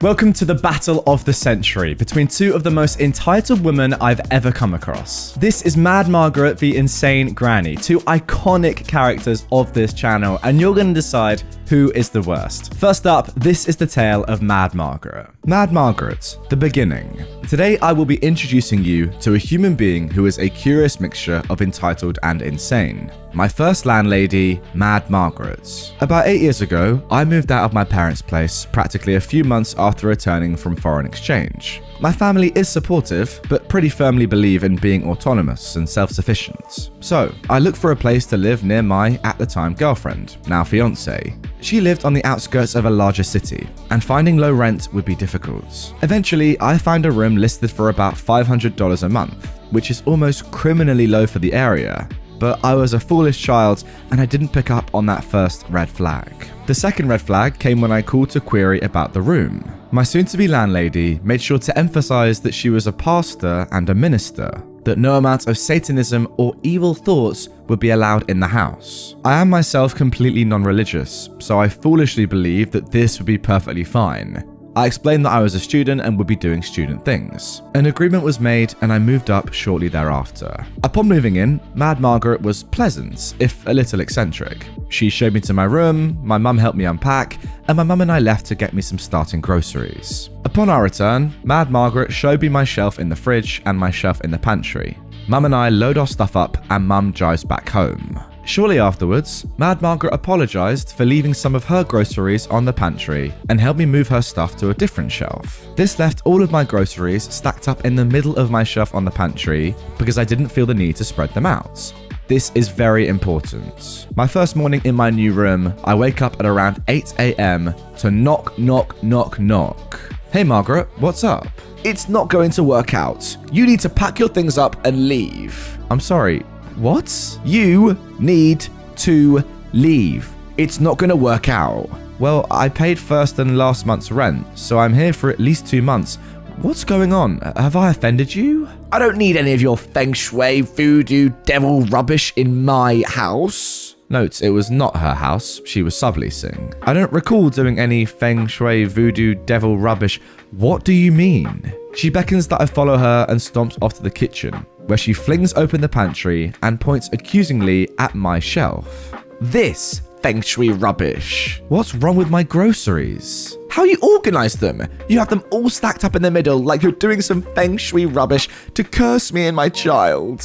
Welcome to the battle of the century between two of the most entitled women I've ever come across. This is Mad Margaret the Insane Granny, two iconic characters of this channel, and you're going to decide who is the worst. First up, this is the tale of Mad Margaret. Mad Margaret, the beginning. Today I will be introducing you to a human being who is a curious mixture of entitled and insane. My first landlady, Mad Margaret. About 8 years ago, I moved out of my parents' place practically a few months after returning from foreign exchange. My family is supportive, but pretty firmly believe in being autonomous and self-sufficient. So, I looked for a place to live near my, at the time, girlfriend, now fiance. She lived on the outskirts of a larger city, and finding low rent would be difficult. Eventually, I found a room listed for about $500 a month, which is almost criminally low for the area. But I was a foolish child and I didn't pick up on that first red flag. The second red flag came when I called to query about the room. My soon-to-be landlady made sure to emphasize that she was a pastor and a minister, that no amount of Satanism or evil thoughts would be allowed in the house. I am myself completely non-religious, so I foolishly believed that this would be perfectly fine. I explained that I was a student and would be doing student things. An agreement was made and I moved up shortly thereafter. Upon moving in, Mad Margaret was pleasant, if a little eccentric. She showed me to my room, my mum helped me unpack, and my mum and I left to get me some starting groceries. Upon our return, Mad Margaret showed me my shelf in the fridge and my shelf in the pantry. Mum and I load our stuff up and mum drives back home. Shortly afterwards, Mad Margaret apologized for leaving some of her groceries on the pantry and helped me move her stuff to a different shelf. This left all of my groceries stacked up in the middle of my shelf on the pantry because I didn't feel the need to spread them out. This is very important. My first morning in my new room, I wake up at around 8 a.m. to knock, knock, knock, knock. Hey Margaret, what's up? It's not going to work out. You need to pack your things up and leave. I'm sorry. What? You need to leave. It's not going to work out. Well, I paid first and last month's rent, so I'm here for at least 2 months. What's going on? Have I offended you? I don't need any of your feng shui, voodoo, devil rubbish in my house. Note, it was not her house. She was subleasing. I don't recall doing any feng shui, voodoo, devil rubbish. What do you mean? She beckons that I follow her and stomps off to the kitchen, where she flings open the pantry and points accusingly at my shelf. This feng shui rubbish. What's wrong with my groceries? How you organize them? You have them all stacked up in the middle like you're doing some feng shui rubbish to curse me and my child.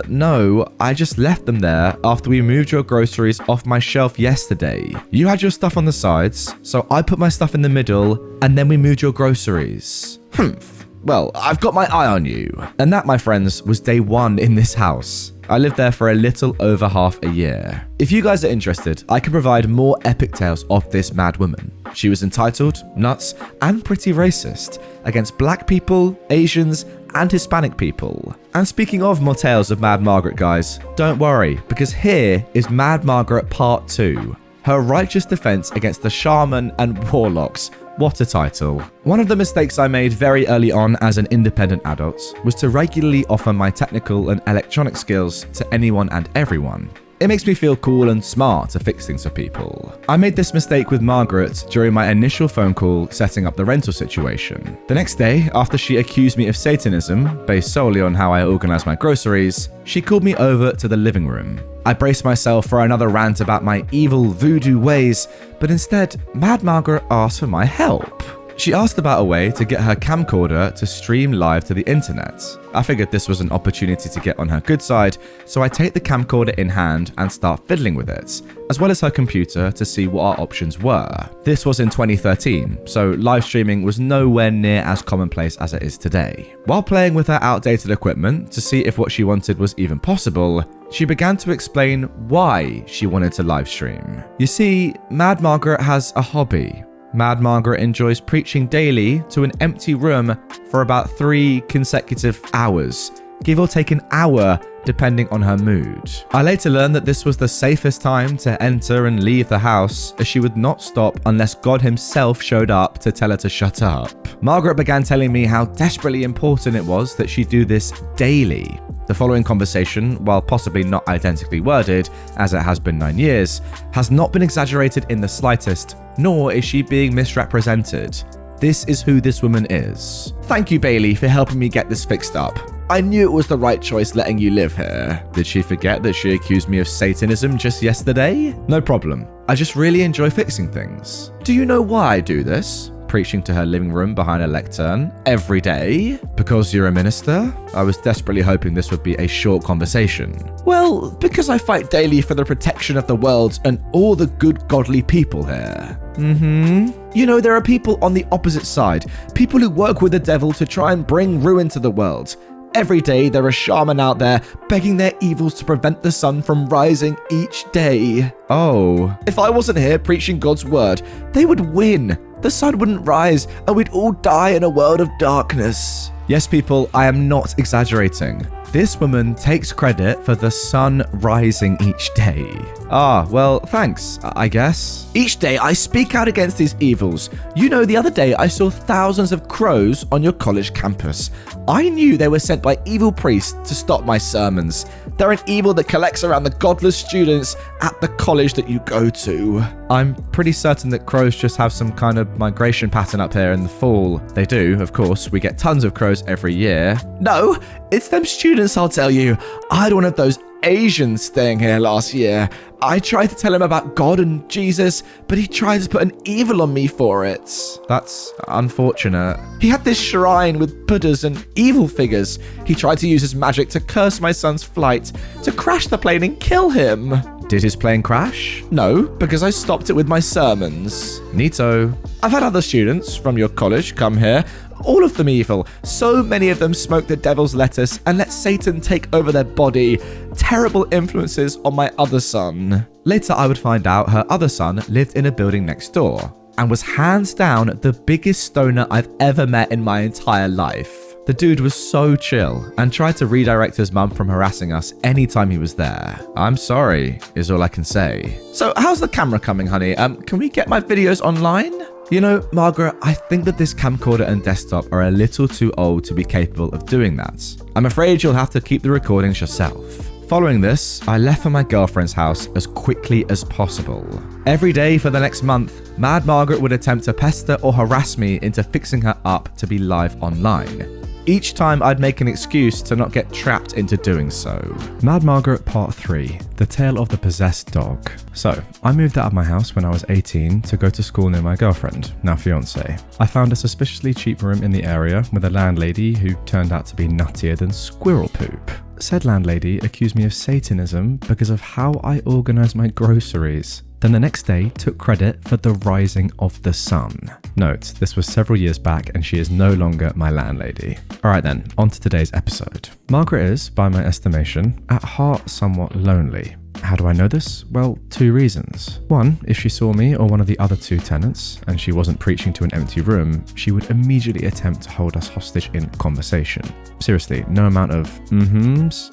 No, I just left them there after we moved your groceries off my shelf yesterday. You had your stuff on the sides, so I put my stuff in the middle and then we moved your groceries. Well, I've got my eye on you. And that, my friends, was day 1 in this house. I lived there for a little over half a year. If you guys are interested, I can provide more epic tales of this mad woman. She was entitled, nuts, and pretty racist against black people, Asians, and Hispanic people. And speaking of more tales of Mad Margaret, guys, don't worry, because here is Mad Margaret Part 2. Her righteous defense against the shaman and warlocks. What a title. One of the mistakes I made very early on as an independent adult was to regularly offer my technical and electronic skills to anyone and everyone. It makes me feel cool and smart to fix things for people. I made this mistake with Margaret during my initial phone call setting up the rental situation. The next day, after she accused me of Satanism, based solely on how I organize my groceries, she called me over to the living room. I braced myself for another rant about my evil voodoo ways, but instead, Mad Margaret asked for my help. She asked about a way to get her camcorder to stream live to the internet. I figured this was an opportunity to get on her good side, so I take the camcorder in hand and start fiddling with it, as well as her computer to see what our options were. This was in 2013, so live streaming was nowhere near as commonplace as it is today. While playing with her outdated equipment to see if what she wanted was even possible, she began to explain why she wanted to live stream. You see, Mad Margaret has a hobby. Mad Margaret enjoys preaching daily to an empty room for about 3 consecutive hours, give or take an hour depending on her mood. I later learned that this was the safest time to enter and leave the house, as she would not stop unless God himself showed up to tell her to shut up. Margaret began telling me how desperately important it was that she do this daily. The following conversation, while possibly not identically worded, as it has been 9 years, has not been exaggerated in the slightest, nor is she being misrepresented. This is who this woman is. Thank you, Bailey, for helping me get this fixed up. I knew it was the right choice letting you live here. Did she forget that she accused me of Satanism just yesterday? No problem. I just really enjoy fixing things. Do you know why I do this? Preaching to her living room behind a lectern every day? Because you're a minister? I was desperately hoping this would be a short conversation. Well, because I fight daily for the protection of the world and all the good godly people here. You know, there are people on the opposite side, people who work with the devil to try and bring ruin to the world. Every day there are shamans out there begging their evils to prevent the sun from rising each day. Oh, if I wasn't here preaching God's word, they would win. The sun wouldn't rise and we'd all die in a world of darkness. Yes, people, I am not exaggerating. This woman takes credit for the sun rising each day. Ah, well, thanks, I guess. Each day I speak out against these evils. You know, the other day I saw thousands of crows on your college campus. I knew they were sent by evil priests to stop my sermons. They're an evil that collects around the godless students at the college that you go to. I'm pretty certain that crows just have some kind of migration pattern up here in the fall. They do, of course. We get tons of crows every year. No, it's them students, I'll tell you. I had one of those Asians staying here last year. I tried to tell him about God and Jesus, but he tried to put an evil on me for it. That's unfortunate. He had this shrine with Buddhas and evil figures. He tried to use his magic to curse my son's flight, to crash the plane and kill him. Did his plane crash? No, because I stopped it with my sermons. Neato. I've had other students from your college come here, all of them evil. So many of them smoke the devil's lettuce and let Satan take over their body. Terrible influences on my other son. Later, I would find out her other son lived in a building next door and was hands down the biggest stoner I've ever met in my entire life. The dude was so chill and tried to redirect his mum from harassing us anytime he was there. I'm sorry, is all I can say. So how's the camera coming, honey? Can we get my videos online? You know, Margaret, I think that this camcorder and desktop are a little too old to be capable of doing that. I'm afraid you'll have to keep the recordings yourself. Following this, I left for my girlfriend's house as quickly as possible. Every day for the next month, Mad Margaret would attempt to pester or harass me into fixing her up to be live online. Each time I'd make an excuse to not get trapped into doing so. Mad Margaret Part 3, The Tale of the Possessed Dog. So, I moved out of my house when I was 18 to go to school near my girlfriend, now fiance. I found a suspiciously cheap room in the area with a landlady who turned out to be nuttier than squirrel poop. Said landlady accused me of Satanism because of how I organised my groceries. Then the next day took credit for the rising of the sun. Note, this was several years back and she is no longer my landlady. Alright then, on to today's episode. Margaret is, by my estimation, at heart somewhat lonely. How do I know this? Well, two reasons. One, if she saw me or one of the other two tenants, and she wasn't preaching to an empty room, she would immediately attempt to hold us hostage in conversation. Seriously, no amount of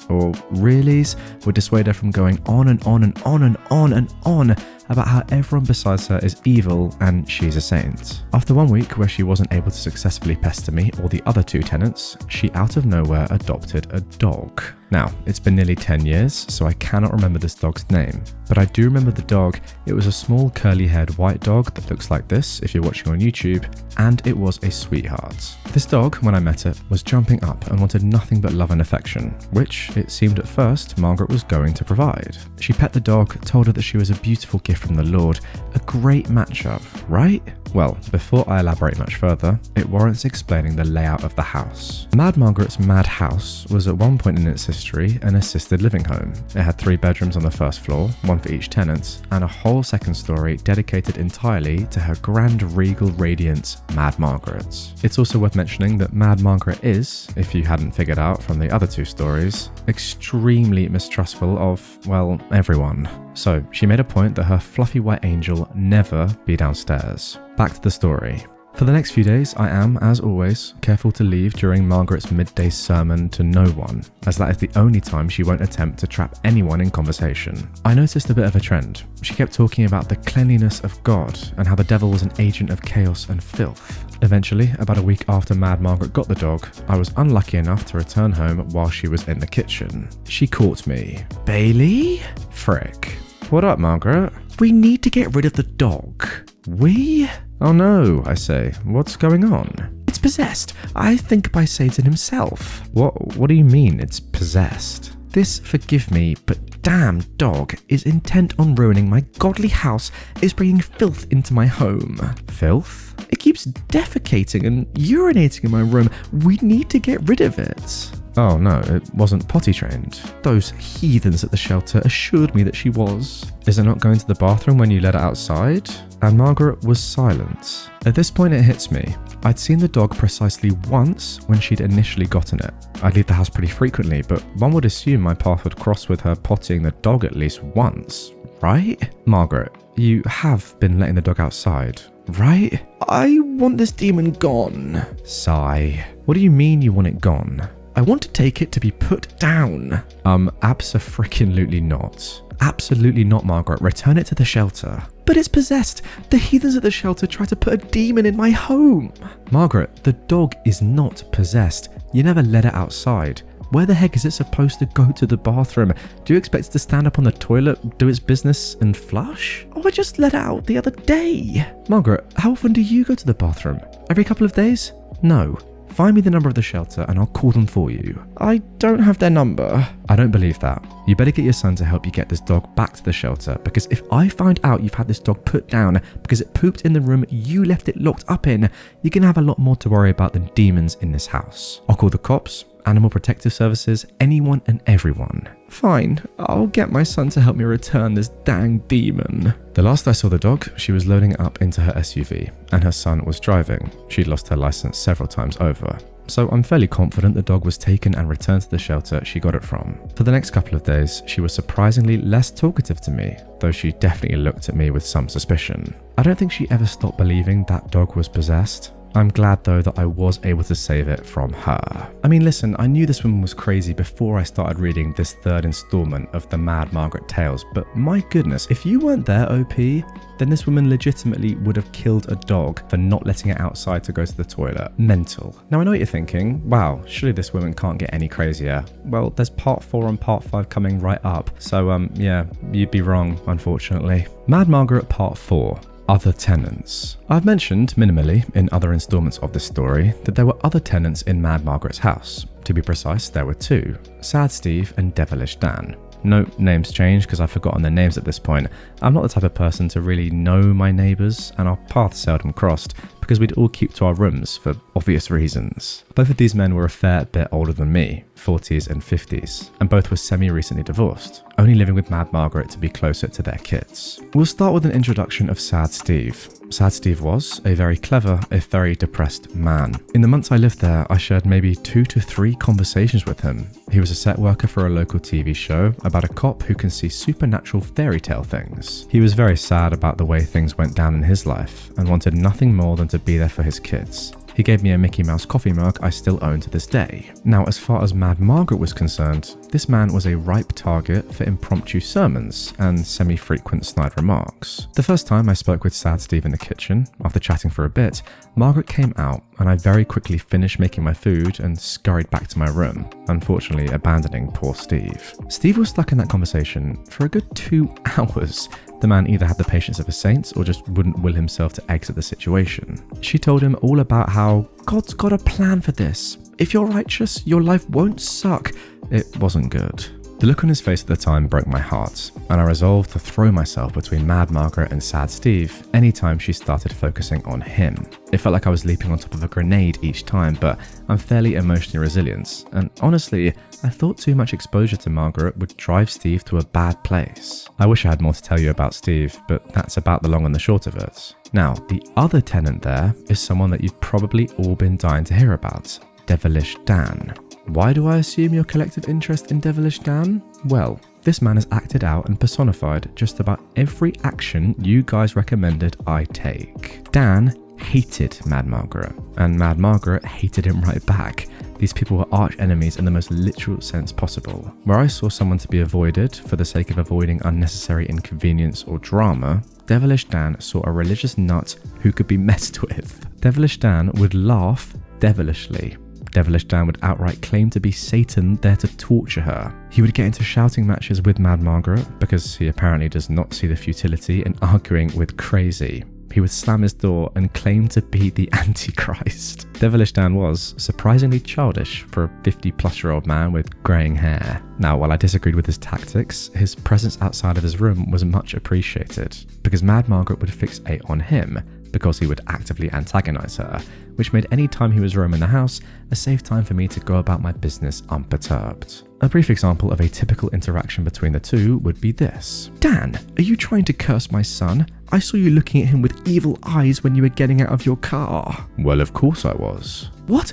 or reallys would dissuade her from going on and on and on and on and on about how everyone besides her is evil and she's a saint. After 1 week where she wasn't able to successfully pester me or the other two tenants, she out of nowhere adopted a dog. Now, it's been nearly 10 years, so I cannot remember this dog's name, but I do remember the dog. It was a small curly-haired white dog that looks like this if you're watching on YouTube, and it was a sweetheart. This dog, when I met it, was jumping up and wanted nothing but love and affection, which it seemed at first Margaret was going to provide. She pet the dog, told her that she was a beautiful gift from the Lord, a great matchup, right? Well, before I elaborate much further, it warrants explaining the layout of the house. Mad Margaret's mad house was at one point in its history an assisted living home. It had 3 bedrooms on the first floor, one for each tenant, and a whole second story dedicated entirely to her grand regal radiance, Mad Margaret. It's also worth mentioning that Mad Margaret is, if you hadn't figured out from the other 2 stories, extremely mistrustful of, well, everyone. So she made a point that her fluffy white angel never be downstairs. Back to the story. For the next few days, I am, as always, careful to leave during Margaret's midday sermon to no one, as that is the only time she won't attempt to trap anyone in conversation. I noticed a bit of a trend. She kept talking about the cleanliness of God and how the devil was an agent of chaos and filth. Eventually, about a week after Mad Margaret got the dog, I was unlucky enough to return home while she was in the kitchen. She caught me. Bailey? Frick. What up, Margaret? We need to get rid of the dog. We? Oh no, I say. What's going on? It's possessed. I think by Satan himself. What do you mean it's possessed? This, forgive me, but damn dog is intent on ruining my godly house, is bringing filth into my home. Filth? It keeps defecating and urinating in my room. We need to get rid of it. Oh no, it wasn't potty trained. Those heathens at the shelter assured me that she was. Is it not going to the bathroom when you let it outside? And Margaret was silent. At this point it hits me. I'd seen the dog precisely once when she'd initially gotten it. I'd leave the house pretty frequently, but one would assume my path would cross with her pottying the dog at least once, right? Margaret, you have been letting the dog outside, right? I want this demon gone. Sigh. What do you mean you want it gone? I want to take it to be put down. Abso-freaking-lutely not. Absolutely not, Margaret. Return it to the shelter. But it's possessed. The heathens at the shelter tried to put a demon in my home. Margaret, the dog is not possessed. You never let it outside. Where the heck is it supposed to go to the bathroom? Do you expect it to stand up on the toilet, do its business, and flush? Oh, I just let it out the other day. Margaret, how often do you go to the bathroom? Every couple of days? No. Find me the number of the shelter and I'll call them for you. I don't have their number. I don't believe that. You better get your son to help you get this dog back to the shelter, because if I find out you've had this dog put down because it pooped in the room you left it locked up in, you're gonna have a lot more to worry about than demons in this house. I'll call the cops, Animal Protective Services, anyone and everyone. Fine, I'll get my son to help me return this dang demon. The last I saw the dog, she was loading it up into her SUV, and her son was driving. She'd lost her license several times over. So I'm fairly confident the dog was taken and returned to the shelter she got it from. For the next couple of days, she was surprisingly less talkative to me, though she definitely looked at me with some suspicion. I don't think she ever stopped believing that dog was possessed. I'm glad though that I was able to save it from her. I mean, listen, I knew this woman was crazy before I started reading this third installment of the Mad Margaret tales, but my goodness, if you weren't there, OP, then this woman legitimately would have killed a dog for not letting it outside to go to the toilet. Mental. Now I know what you're thinking, wow, surely this woman can't get any crazier. Well, there's part 4 and part 5 coming right up, so yeah, you'd be wrong, unfortunately. Mad Margaret Part 4. Other tenants. I've mentioned, minimally, in other installments of this story, that there were other tenants in Mad Margaret's house. To be precise, there were 2, Sad Steve and Devilish Dan. No names changed because I've forgotten their names at this point. I'm not the type of person to really know my neighbours, and our paths seldom crossed because we'd all keep to our rooms for obvious reasons. Both of these men were a fair bit older than me, 40s and 50s, and both were semi-recently divorced, only living with Mad Margaret to be closer to their kids. We'll start with an introduction of Sad Steve. Sad Steve was a very clever, if very depressed man. In the months I lived there, I shared maybe 2 to 3 conversations with him. He was a set worker for a local TV show about a cop who can see supernatural fairy tale things. He was very sad about the way things went down in his life and wanted nothing more than to be there for his kids. He gave me a Mickey Mouse coffee mug I still own to this day. Now, as far as Mad Margaret was concerned, this man was a ripe target for impromptu sermons and semi-frequent snide remarks. The first time I spoke with Sad Steve in the kitchen, after chatting for a bit, Margaret came out and I very quickly finished making my food and scurried back to my room, unfortunately abandoning poor Steve. Steve was stuck in that conversation for a good 2 hours. The man either had the patience of a saint or just wouldn't will himself to exit the situation. She told him all about how God's got a plan for this. If you're righteous, your life won't suck. It wasn't good. The look on his face at the time broke my heart, and I resolved to throw myself between Mad Margaret and Sad Steve anytime she started focusing on him. It felt like I was leaping on top of a grenade each time, but I'm fairly emotionally resilient, and honestly, I thought too much exposure to Margaret would drive Steve to a bad place. I wish I had more to tell you about Steve, but that's about the long and the short of it. Now, the other tenant there is someone that you've probably all been dying to hear about, Devilish Dan. Why do I assume your collective interest in Devilish Dan? Well, this man has acted out and personified just about every action you guys recommended I take. Dan hated Mad Margaret, and Mad Margaret hated him right back. These people were arch enemies in the most literal sense possible. Where I saw someone to be avoided for the sake of avoiding unnecessary inconvenience or drama, Devilish Dan saw a religious nut who could be messed with. Devilish Dan would laugh devilishly. Devilish Dan would outright claim to be Satan there to torture her. He would get into shouting matches with Mad Margaret because he apparently does not see the futility in arguing with crazy. He would slam his door and claim to be the Antichrist. Devilish Dan was surprisingly childish for a 50-plus-year-old man with greying hair. Now, while I disagreed with his tactics, his presence outside of his room was much appreciated, because Mad Margaret would fixate on him because he would actively antagonize her, which made any time he was roaming the house a safe time for me to go about my business unperturbed. A brief example of a typical interaction between the two would be this. "Dan, are you trying to curse my son? I saw you looking at him with evil eyes when you were getting out of your car." "Well, of course I was." "What?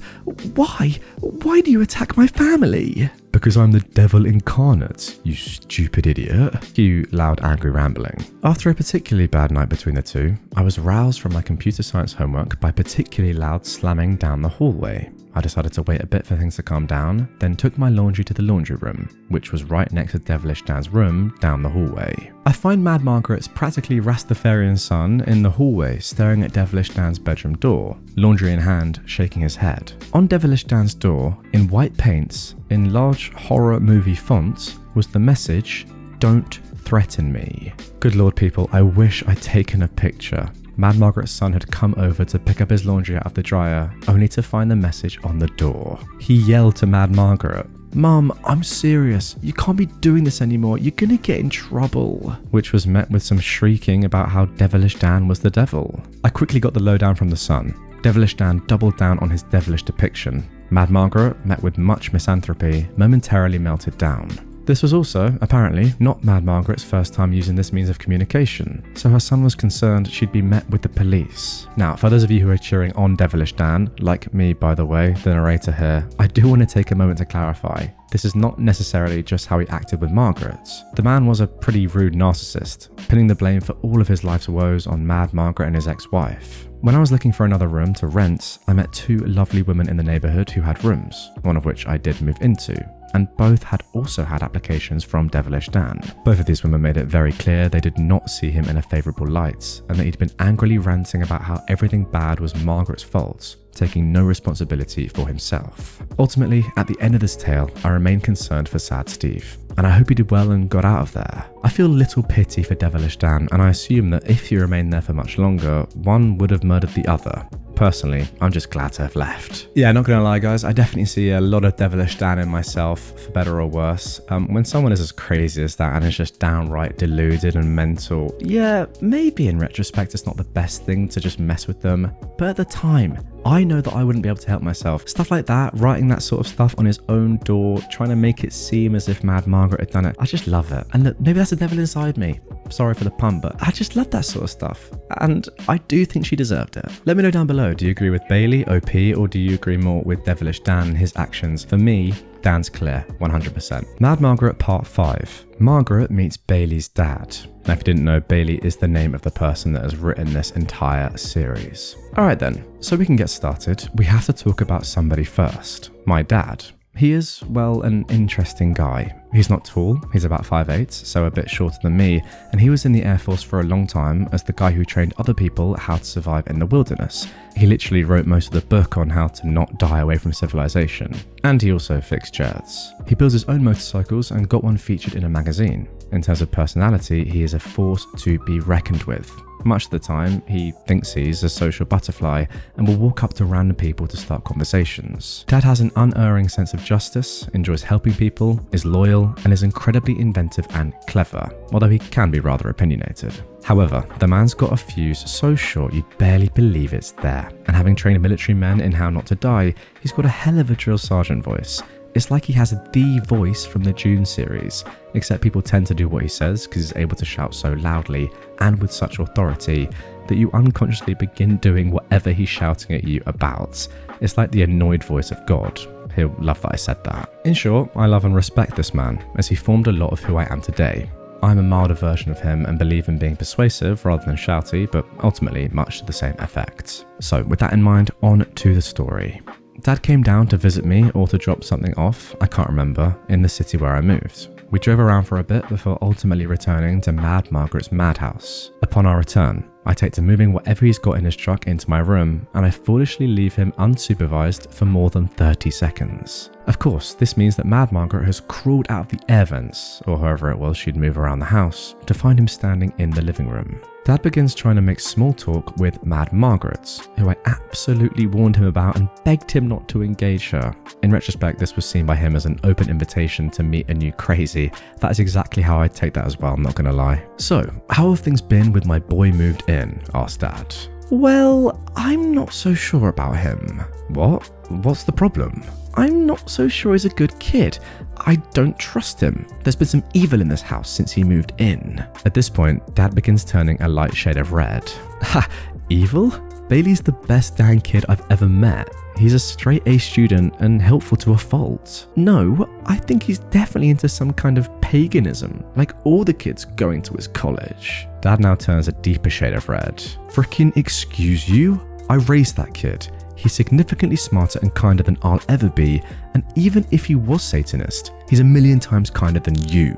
Why? Why do you attack my family?" "Because I'm the devil incarnate, you stupid idiot." Cue loud angry rambling. After a particularly bad night between the two, I was roused from my computer science homework by particularly loud slamming down the hallway. I decided to wait a bit for things to calm down, then took my laundry to the laundry room, which was right next to Devilish Dan's room down the hallway. I find Mad Margaret's practically Rastafarian son in the hallway staring at Devilish Dan's bedroom door, laundry in hand, shaking his head. On Devilish Dan's door, in white paints, in large horror movie fonts, was the message, "Don't threaten me." Good lord people, I wish I'd taken a picture. Mad Margaret's son had come over to pick up his laundry out of the dryer, only to find the message on the door. He yelled to Mad Margaret, "Mum, I'm serious. You can't be doing this anymore. You're gonna get in trouble." Which was met with some shrieking about how Devilish Dan was the devil. I quickly got the lowdown from the son. Devilish Dan doubled down on his devilish depiction. Mad Margaret, met with much misanthropy, momentarily melted down. This was also, apparently, not Mad Margaret's first time using this means of communication, so her son was concerned she'd be met with the police. Now, for those of you who are cheering on Devilish Dan, like me by the way, the narrator here, I do want to take a moment to clarify. This is not necessarily just how he acted with Margaret. The man was a pretty rude narcissist, pinning the blame for all of his life's woes on Mad Margaret and his ex-wife. When I was looking for another room to rent, I met two lovely women in the neighbourhood who had rooms, one of which I did move into, and both had also had applications from Devilish Dan. Both of these women made it very clear they did not see him in a favourable light, and that he'd been angrily ranting about how everything bad was Margaret's fault, taking no responsibility for himself. Ultimately, at the end of this tale, I remain concerned for sad Steve, and I hope he did well and got out of there. I feel little pity for Devilish Dan, and I assume that if he remained there for much longer, one would have murdered the other. Personally, I'm just glad to have left. Yeah, not gonna lie guys, I definitely see a lot of Devilish Dan in myself, for better or worse. When someone is as crazy as that and is just downright deluded and mental, yeah, maybe in retrospect it's not the best thing to just mess with them, but at the time, I know that I wouldn't be able to help myself. Stuff like that, writing that sort of stuff on his own door, trying to make it seem as if Mad Margaret had done it. I just love it. And look, maybe that's the devil inside me. Sorry for the pun, but I just love that sort of stuff. And I do think she deserved it. Let me know down below, do you agree with Bailey, OP, or do you agree more with Devilish Dan and his actions? For me, Dan's clear, 100%. Mad Margaret Part 5. Margaret meets Bailey's dad. Now, if you didn't know, Bailey is the name of the person that has written this entire series. Alright then, so we can get started, we have to talk about somebody first. My dad. He is, well, an interesting guy. He's not tall, he's about 5'8", so a bit shorter than me, and he was in the Air Force for a long time as the guy who trained other people how to survive in the wilderness. He literally wrote most of the book on how to not die away from civilization, and he also fixed jets. He builds his own motorcycles and got one featured in a magazine. In terms of personality, he is a force to be reckoned with. Much of the time, he thinks he's a social butterfly and will walk up to random people to start conversations. Dad has an unerring sense of justice, enjoys helping people, is loyal, and is incredibly inventive and clever, although he can be rather opinionated. However, the man's got a fuse so short you'd barely believe it's there, and having trained military men in how not to die, he's got a hell of a drill sergeant voice. It's like he has the voice from the Dune series, except people tend to do what he says because he's able to shout so loudly and with such authority that you unconsciously begin doing whatever he's shouting at you about. It's like the annoyed voice of God. He'll love that I said that. In short, I love and respect this man, as he formed a lot of who I am today. I'm a milder version of him and believe in being persuasive rather than shouty, but ultimately much to the same effect. So with that in mind, on to the story. Dad came down to visit me or to drop something off, I can't remember, in the city where I moved. We drove around for a bit before ultimately returning to Mad Margaret's madhouse. Upon our return, I take to moving whatever he's got in his truck into my room, and I foolishly leave him unsupervised for more than 30 seconds. Of course, this means that Mad Margaret has crawled out of the air vents, or however it was she'd move around the house, to find him standing in the living room. Dad begins trying to make small talk with Mad Margaret, who I absolutely warned him about and begged him not to engage her. In retrospect, this was seen by him as an open invitation to meet a new crazy. That is exactly how I'd take that as well, I'm not gonna lie. So, how have things been with my boy moved in? Asked Dad. Well, I'm not so sure about him. What? What's the problem? I'm not so sure he's a good kid. I don't trust him. There's been some evil in this house since he moved in. At this point, Dad begins turning a light shade of red. Ha! Evil? Bailey's the best dang kid I've ever met. He's a straight A student and helpful to a fault. No, I think he's definitely into some kind of paganism, like all the kids going to his college. Dad now turns a deeper shade of red. Frickin' excuse you? I raised that kid. He's significantly smarter and kinder than I'll ever be, and even if he was Satanist, he's a million times kinder than you.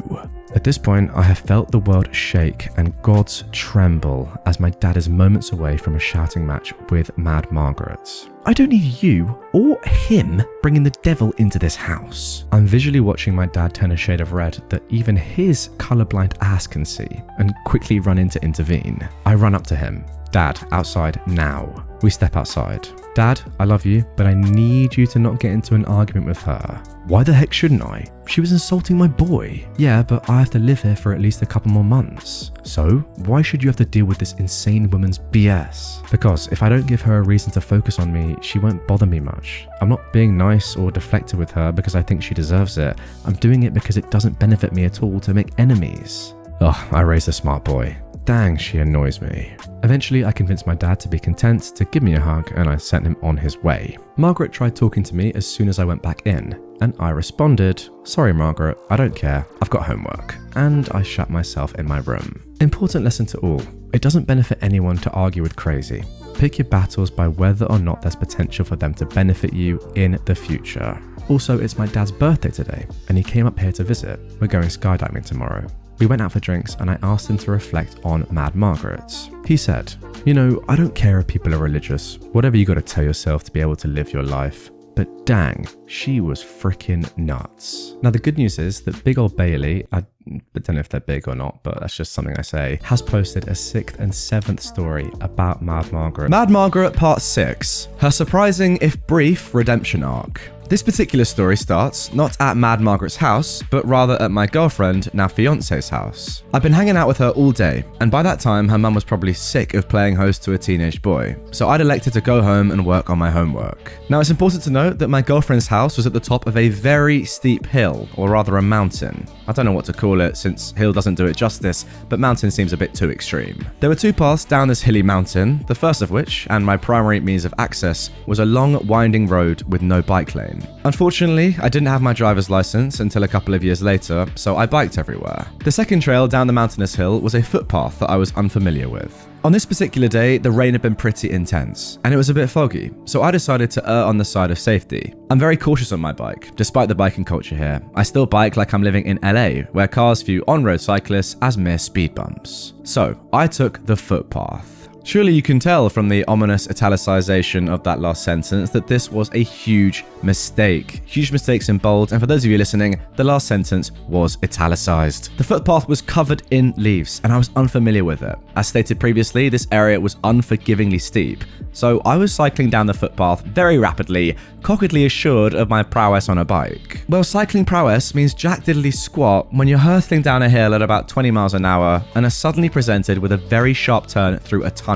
At this point, I have felt the world shake and gods tremble as my dad is moments away from a shouting match with Mad Margaret. I don't need you or him bringing the devil into this house. I'm visually watching my dad turn a shade of red that even his colorblind ass can see and quickly run in to intervene. I run up to him. Dad, outside now. We step outside. Dad, I love you, but I need you to not get into an argument with her. Why the heck shouldn't I? She was insulting my boy. Yeah, but I have to live here for at least a couple more months. So, why should you have to deal with this insane woman's BS? Because if I don't give her a reason to focus on me, she won't bother me much. I'm not being nice or deflective with her because I think she deserves it. I'm doing it because it doesn't benefit me at all to make enemies. Ugh, I raised a smart boy. Dang, she annoys me. Eventually, I convinced my dad to be content to give me a hug and I sent him on his way. Margaret tried talking to me as soon as I went back in, and I responded, "Sorry Margaret, I don't care, I've got homework." And I shut myself in my room. Important lesson to all, it doesn't benefit anyone to argue with crazy. Pick your battles by whether or not there's potential for them to benefit you in the future. Also, it's my dad's birthday today, and he came up here to visit. We're going skydiving tomorrow. We went out for drinks and I asked him to reflect on Mad Margaret. He said, "You know, I don't care if people are religious, whatever you gotta tell yourself to be able to live your life. But dang, she was freaking nuts." Now the good news is that big old Bailey, I don't know if they're big or not, but that's just something I say, has posted a 6th and 7th story about Mad Margaret. Mad Margaret Part 6, her surprising if brief redemption arc. This particular story starts not at Mad Margaret's house, but rather at my girlfriend, now fiance's house. I've been hanging out with her all day, and by that time her mum was probably sick of playing host to a teenage boy, so I'd elected to go home and work on my homework. Now it's important to note that my girlfriend's house was at the top of a very steep hill, or rather a mountain. I don't know what to call it since hill doesn't do it justice, but mountain seems a bit too extreme. There were 2 paths down this hilly mountain, the first of which, and my primary means of access, was a long winding road with no bike lane. Unfortunately, I didn't have my driver's license until a couple of years later, so I biked everywhere. The second trail down the mountainous hill was a footpath that I was unfamiliar with. On this particular day, the rain had been pretty intense, and it was a bit foggy, so I decided to err on the side of safety. I'm very cautious on my bike, despite the biking culture here. I still bike like I'm living in LA, where cars view on-road cyclists as mere speed bumps. So, I took the footpath. Surely you can tell from the ominous italicization of that last sentence that this was a huge mistake. Huge mistakes in bold, and for those of you listening, the last sentence was italicized. The footpath was covered in leaves, and I was unfamiliar with it. As stated previously, this area was unforgivingly steep, so I was cycling down the footpath very rapidly, cockedly assured of my prowess on a bike. Well, cycling prowess means jack diddly squat when you're hurtling down a hill at about 20 miles an hour and are suddenly presented with a very sharp turn through a tunnel.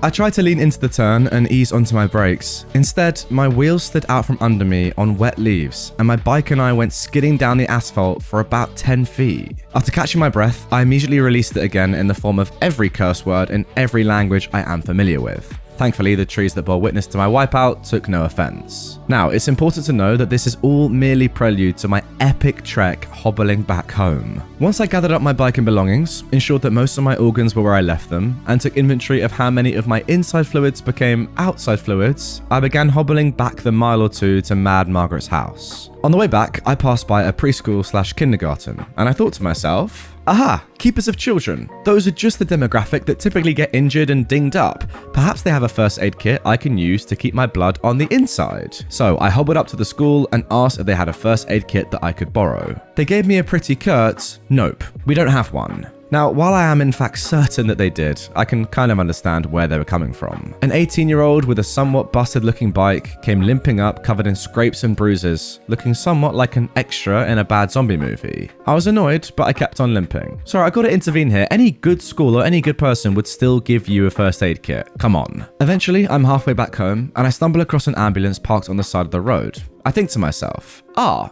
I tried to lean into the turn and ease onto my brakes. Instead, my wheels slid out from under me on wet leaves, and my bike and I went skidding down the asphalt for about 10 feet. After catching my breath, I immediately released it again in the form of every curse word in every language I am familiar with. Thankfully, the trees that bore witness to my wipeout took no offense. Now, it's important to know that this is all merely prelude to my epic trek hobbling back home. Once I gathered up my bike and belongings, ensured that most of my organs were where I left them, and took inventory of how many of my inside fluids became outside fluids, I began hobbling back the mile or two to Mad Margaret's house. On the way back, I passed by a preschool/kindergarten, and I thought to myself, aha, keepers of children. Those are just the demographic that typically get injured and dinged up. Perhaps they have a first aid kit I can use to keep my blood on the inside. So I hobbled up to the school and asked if they had a first aid kit that I could borrow. They gave me a pretty curt, nope, we don't have one. Now, while I am in fact certain that they did, I can kind of understand where they were coming from. An 18-year-old with a somewhat busted-looking bike came limping up covered in scrapes and bruises, looking somewhat like an extra in a bad zombie movie. I was annoyed, but I kept on limping. Sorry, I gotta intervene here. Any good school or any good person would still give you a first aid kit. Come on. Eventually, I'm halfway back home, and I stumble across an ambulance parked on the side of the road. I think to myself,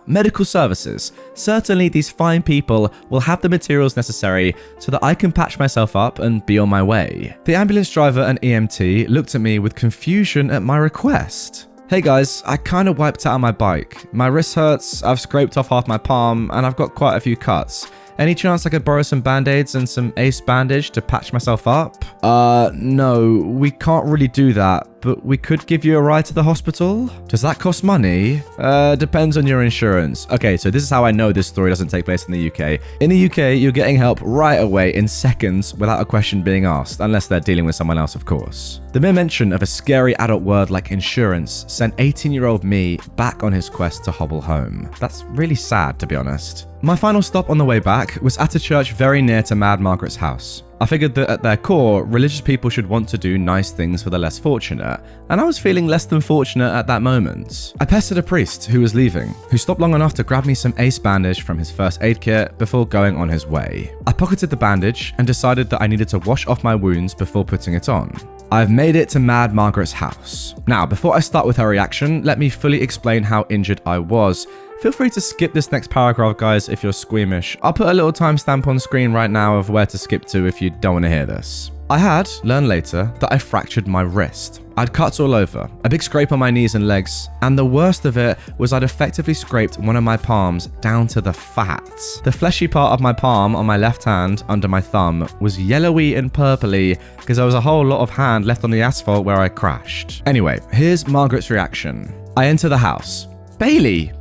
medical services. Certainly these fine people will have the materials necessary so that I can patch myself up and be on my way. The ambulance driver and EMT looked at me with confusion at my request. Hey guys, I kind of wiped out on my bike. My wrist hurts, I've scraped off half my palm, and I've got quite a few cuts. Any chance I could borrow some band-aids and some ace bandage to patch myself up? No, we can't really do that, but we could give you a ride to the hospital? Does that cost money? Depends on your insurance. Okay, so this is how I know this story doesn't take place in the UK. In the UK, you're getting help right away in seconds without a question being asked, unless they're dealing with someone else, of course. The mere mention of a scary adult word like insurance sent 18-year-old me back on his quest to hobble home. That's really sad, to be honest. My final stop on the way back was at a church very near to Mad Margaret's house. I figured that at their core, religious people should want to do nice things for the less fortunate, and I was feeling less than fortunate at that moment. I pestered a priest who was leaving, who stopped long enough to grab me some ace bandage from his first aid kit before going on his way. I pocketed the bandage and decided that I needed to wash off my wounds before putting it on. I've made it to Mad Margaret's house. Now, before I start with her reaction, let me fully explain how injured I was. Feel free to skip this next paragraph, guys, if you're squeamish. I'll put a little timestamp on screen right now of where to skip to if you don't want to hear this. I had learned later that I fractured my wrist. I'd cuts all over, a big scrape on my knees and legs, and the worst of it was I'd effectively scraped one of my palms down to the fat. The fleshy part of my palm on my left hand under my thumb was yellowy and purpley because there was a whole lot of hand left on the asphalt where I crashed. Anyway, here's Margaret's reaction. I enter the house. Bailey,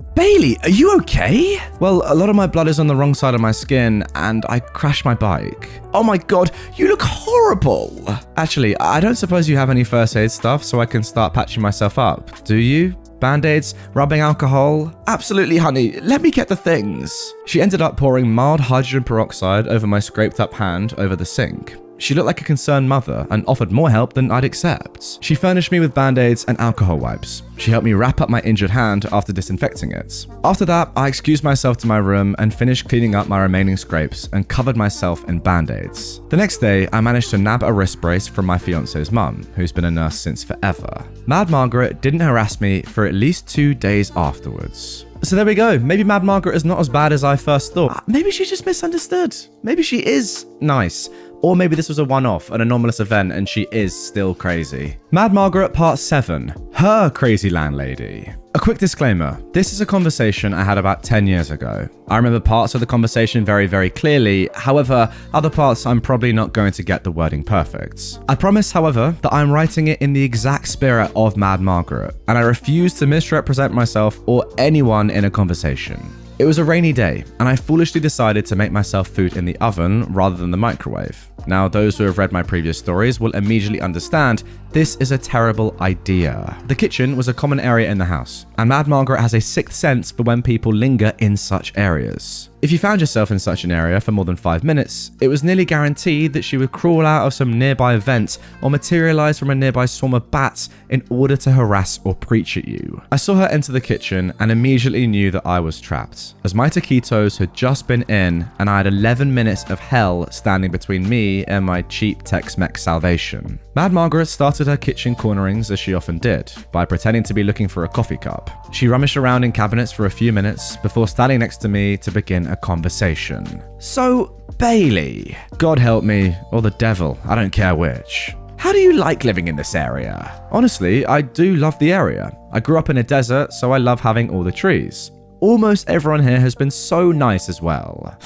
are you okay? Well, a lot of my blood is on the wrong side of my skin, and I crashed my bike. Oh my god, you look horrible! Actually, I don't suppose you have any first aid stuff so I can start patching myself up, do you? Band-aids? Rubbing alcohol? Absolutely, honey. Let me get the things. She ended up pouring mild hydrogen peroxide over my scraped up hand over the sink. She looked like a concerned mother and offered more help than I'd accept. She furnished me with band-aids and alcohol wipes. She helped me wrap up my injured hand after disinfecting it. After that, I excused myself to my room and finished cleaning up my remaining scrapes and covered myself in band-aids. The next day, I managed to nab a wrist brace from my fiance's mum, who's been a nurse since forever. Mad Margaret didn't harass me for at least 2 days afterwards. So there we go. Maybe Mad Margaret is not as bad as I first thought. Maybe she just misunderstood. Maybe she is nice. Or maybe this was a one-off, an anomalous event, and she is still crazy. Mad Margaret Part 7. Her Crazy Landlady. A quick disclaimer. This is a conversation I had about 10 years ago. I remember parts of the conversation very, very clearly. However, other parts I'm probably not going to get the wording perfect. I promise, however, that I'm writing it in the exact spirit of Mad Margaret, and I refuse to misrepresent myself or anyone in a conversation. It was a rainy day, and I foolishly decided to make myself food in the oven rather than the microwave. Now, those who have read my previous stories will immediately understand this is a terrible idea. The kitchen was a common area in the house, and Mad Margaret has a sixth sense for when people linger in such areas. If you found yourself in such an area for more than 5 minutes, it was nearly guaranteed that she would crawl out of some nearby vent or materialize from a nearby swarm of bats in order to harass or preach at you. I saw her enter the kitchen and immediately knew that I was trapped, as my taquitos had just been in and I had 11 minutes of hell standing between me and my cheap Tex-Mex salvation. Mad Margaret started her kitchen cornerings as she often did, by pretending to be looking for a coffee cup. She rummaged around in cabinets for a few minutes before standing next to me to begin a conversation. So, Bailey, God help me, or the devil, I don't care which. How do you like living in this area? Honestly, I do love the area. I grew up in a desert, so I love having all the trees. Almost everyone here has been so nice as well.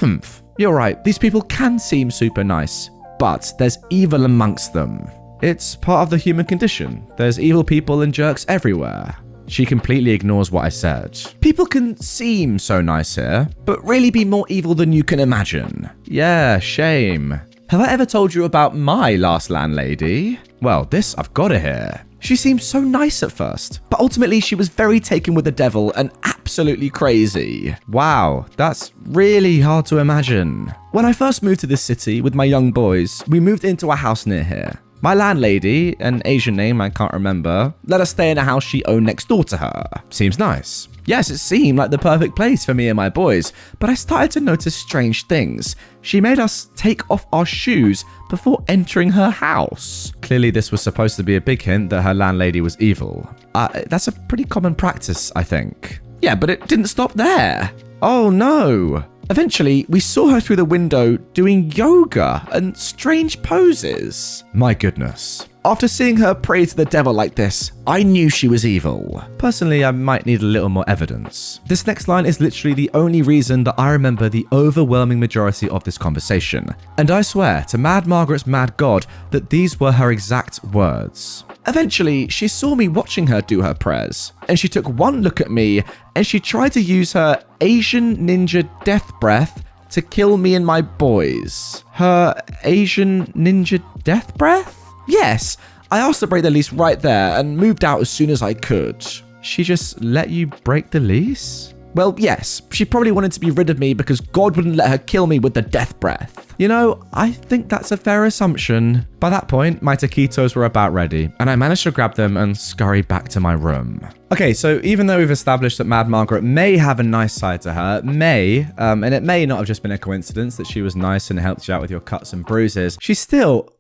You're right, these people can seem super nice, but there's evil amongst them. It's part of the human condition. There's evil people and jerks everywhere. She completely ignores what I said. People can seem so nice here, but really be more evil than you can imagine. Yeah, shame. Have I ever told you about my last landlady? Well, this I've got to hear. She seemed so nice at first, but ultimately she was very taken with the devil and absolutely absolutely crazy. Wow, that's really hard to imagine. When I first moved to this city with my young boys, we moved into a house near here. My landlady, an Asian name I can't remember, let us stay in a house she owned next door to her. Seems nice. Yes, it seemed like the perfect place for me and my boys, but I started to notice strange things. She made us take off our shoes before entering her house. Clearly this was supposed to be a big hint that her landlady was evil. That's a pretty common practice, I think. Yeah, but it didn't stop there. Oh no. Eventually, we saw her through the window doing yoga and strange poses. My goodness. After seeing her pray to the devil like this, I knew she was evil. Personally, I might need a little more evidence. This next line is literally the only reason that I remember the overwhelming majority of this conversation. And I swear to Mad Margaret's mad god that these were her exact words. Eventually, she saw me watching her do her prayers, and she took one look at me and she tried to use her Asian ninja death breath to kill me and my boys. Her Asian ninja death breath? Yes, I asked to break the lease right there and moved out as soon as I could. She just let you break the lease? Well, yes, she probably wanted to be rid of me because God wouldn't let her kill me with the death breath. You know, I think that's a fair assumption. By that point, my taquitos were about ready, and I managed to grab them and scurry back to my room. Okay, so even though we've established that Mad Margaret may have a nice side to her, and it may not have just been a coincidence that she was nice and helped you out with your cuts and bruises, she's still